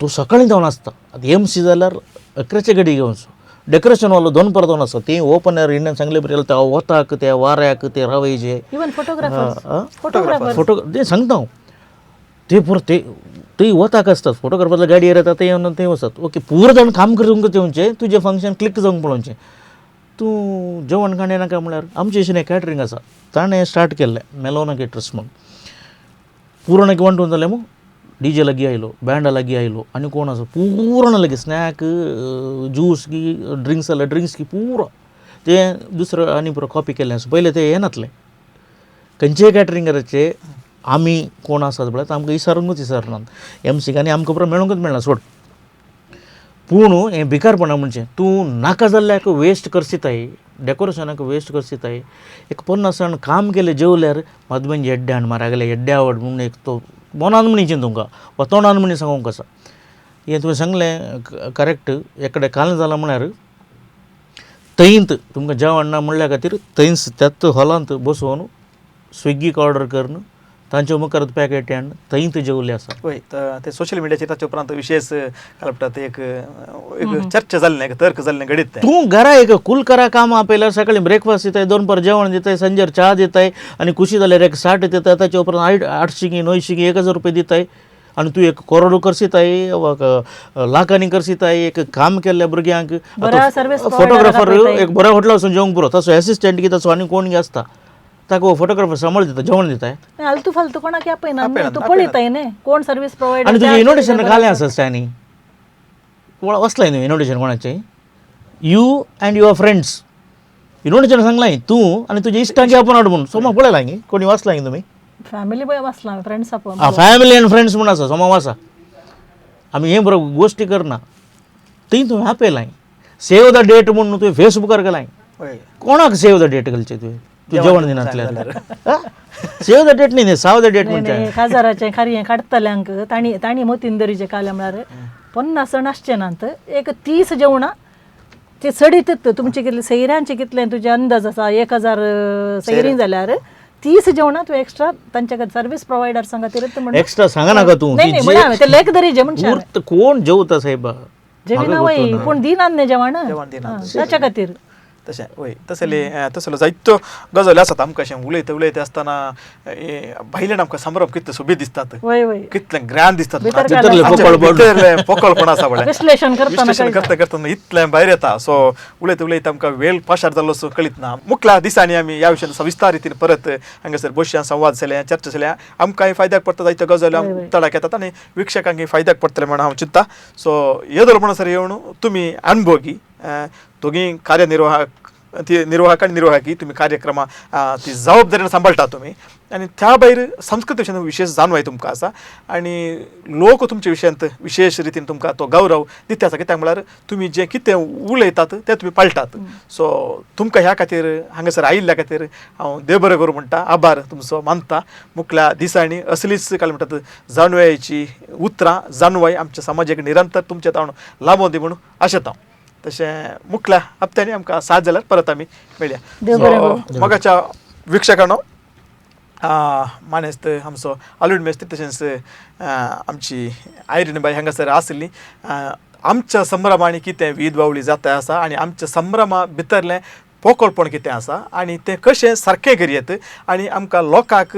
[SPEAKER 2] तूं सकाळीं जावन आसता. आतां MC जाल्यार 11चे घडी घेवचो. डेकोरेशन वालो 2 पर 2 आसा. ती ओपन एअर इंडियन सांगले बरें त्या वताक त्या वाऱ्याक ते रावयचे फोटो ते सांगता हांव ते पुरो ते वताक आसतात. फोटोग्राफर गाडयेर येता ते येवन ते वचत. ओके, पुरो जाण काम करूंक येवचें, तुजें फंक्शन क्लिक जावंक पळोवचें. तूं जेवण खाणें नाका म्हळ्यार आमचें अशें कॅटरिंग आसा. ताणें स्टार्ट केल्लें मेलोना केटर्स म्हणून. पूर्ण एक 1 जालें मग DJ लगी आयलो, बँडा लगी आयलो आनी कोण आसा पूर्ण लगी स्नॅक ज्यूस की ड्रिंक्स जाल्यार ड्रिंक्स की पुरो तें दुसरं आनी पुरो कॉपी केल्लें आसा. पयलें तें हें नासलें. खंयचेय कॅटरिंगाचे आमी कोण आसात पळय आमकां विचारूंकूच विचारनात. MCक आनी आमकां पुरो मेळूंकच मेळना सोड. पूण हें भिकारपणां म्हणचें तूं नाका जाल्ल्याक वेस्ट करसिताय, डेकोरेशनाक वेस्ट करसिताय. एक 50 जाण काम केलें जेवल्यार मदमेंचे येड्डे हाड मारागले येड्डे आवड म्हणून एक तो मनान म्हणीचें तुमकां वा तोंडान म्हणी सांगूंक आसा. हें तुवें सांगलें करेक्ट. एकडे काल जालां म्हळ्यार थंयत तुमकां जेवण ना म्हणल्या खातीर थंयच त्याच हॉलांत बसोवन स्विगीक ऑर्डर करून तांच्या मुखार पॅकेट हाडून थंयत जेवले आसा.
[SPEAKER 3] हय, ते सोशल मिडियाचेर ताचे उपरांत विशेष काय म्हणटात एक चर्चा जाल्लें, एक तर्क जाल्लें घडीत तें.
[SPEAKER 2] तूं घरा एक कुलकरा काम आपयल्यार सकाळीं ब्रेकफास्ट दिताय, 2 पर जेवण दिताय, सांजेर च्या दिताय आनी खुशी जाल्यार एक 60 दिताय. ताच्या उपरांत 800 की 900 की 1000 रुपये दिताय आनी तूं एक करोड करसिताय वा लाखांनी करसिताय. एक काम केल्ल्या भुरग्यांक फोटोग्राफर एक बऱ्या हॉटेलार वचून जेवंक पुरो ताचो एसिस्टंट की ताचो आनी कोण आसता ताका फोटोग्राफर सांबाळ दिता जेवण दिताय.
[SPEAKER 4] आलतू फालतू कोणाक आपयना तू पळयताय न्ही कोण सर्वीस प्रोवायडर.
[SPEAKER 2] आनी तुजें इनोव्हेशन घालें आसा स्टॅनी वचलाय न्हू इनोव्हेशन कोणाचें you and your friends innovation सांगलाय तूं आनी तुजे इश्टांची आपण हाड म्हणून सोमा पळयलां न्ही कोणी वाचलाय तुमी
[SPEAKER 4] फॅमिली बय वाचला फ्रेंड्स आपण
[SPEAKER 2] फॅमिली एंड फ्रेंड्स म्हूण आसा सोमा वाचा. आमी हें बरो गोश्टी करना थंय तुवें आपयलाय. सेव द डेट म्हणून तुवें फेसबुकार केलाय. कोणाक सेव द डेट घालचें तुवें तूं जेवण दिनातल्यार सेव द डेट न्ही साव द डेट म्हणजे
[SPEAKER 4] खाजाराचें खारी काडटल्यांक ताणी मोतींदरीचें काल्या म्हळ्यार 50 जाण आसचे नात एक 30 जेवणां ते चडीतच तुमचे कितले सैऱ्यांचे कितले तुजे अंदाज आसा 1000 सैरीं जाल्यार 30 जेवणां तूं एक्स्ट्रा तांच्या सर्वीस प्रोवायडर सांगा ते
[SPEAKER 2] एक्स्ट्रा सांगा नाका तूं
[SPEAKER 4] ते लेख दरी जे म्हणटा
[SPEAKER 2] कोण जेवता साहेबा
[SPEAKER 4] जेविना वय पूण दिनात न्ही जेवण ताच्या खातीर
[SPEAKER 3] तशें वय तसले जायत्यो गजाली आसात. आमकां अशें उलयता आसतना भायल्यान आमकां संभ्रम कितले सोबीत दिसतात, कितलें ग्रॅन दिसतात, पोकळपण आसा पळय
[SPEAKER 4] विश्लेशण
[SPEAKER 3] करतना इतलें भायर येता. सो उलयता आमकां वेळ पाशार जाल्लो सो कळीत ना. मुखल्या दिसांनी आमी ह्या विशयान सविस्तार रितीन परत हांगासर बसया संवाद जाल्या चर्चा जाल्या आमकांय फायद्याक पडटा जायत्यो गजाली तडाक येतात आनी विक्षकांकय फायद्याक पडटले म्हणून हांव चिंत्ता. सो येदोल म्हणसर येवन तुमी अणभोगी दोगी कार्यनिर्वाहक ती निर्वाहक आणि निर्वाहकी तुम्ही कार्यक्रमा ती जबाबदारीनं सांभाळटा तुम्ही आणि त्या भायर संस्कृत विशयान विशेष जाणून आहे तुमकां आसा आणि लोक तुमच्या विशयांत विशेष रितीन तुमकां तो गौरव दिता आसा कित्याक म्हळ्यार तुमी जें कितें उलयतात तें तुमी पाळटात. सो तुमकां ह्या खातीर हांगासर आयिल्ल्या खातीर हांव देव बरें करूं म्हणटा, आभार तुमचो मानता. मुखल्या दिसांनी असलीच काय म्हणटात जाणवायेची उतरां जाणवाय आमच्या समाजाक निरंतर तुमचे तावण लाबो दी म्हणून आशेता. तशें मुखल्या हप्त्यांनी आमकां साथ जाल्यार परत आमी मेळया.
[SPEAKER 4] देव बरें करूं.
[SPEAKER 3] मोगाच्या विक्षकांनो मानेस्त आमचो आलूड मेस्त्री तशेंच आमची आयरीन बाई हांगासर आसली. आमच्या संभ्रमांनी कितें वीद बावळी जाता आसा आनी आमच्या संभ्रमा भितरलें पोकळपण कितें आसा आनी तें कशें सारकें करियेत आनी आमकां लोकांक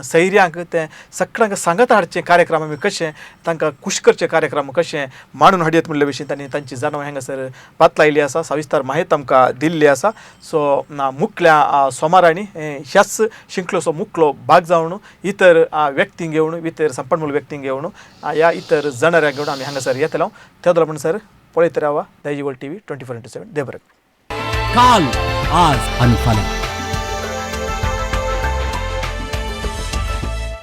[SPEAKER 3] सैर्यांक तें सगळ्यांक सांगत हाडचें कार्यक्रम आमी कशें तांकां खुश करचे कार्यक्रम कशें मांडून हाडयत म्हणले भशेन तांणी तांची जाणव हांगासर बातलायली आसा, सविस्तर माहिती आमकां दिल्ली आसा. सो मुखल्या सोमारांनी ह्याच शिंकलोचो मुखलो भाग जावन इतर व्यक्तींक घेवन इतर संपन्मूल व्यक्तींक घेवन ह्या इतर जाणाऱ्यांक घेवन आमी हांगासर येतलो. त्या लागून सर पळयत रावा दैजी वर्ल्ड TV 24/7. देव बरें.
[SPEAKER 5] काल आज आणि फाल्यां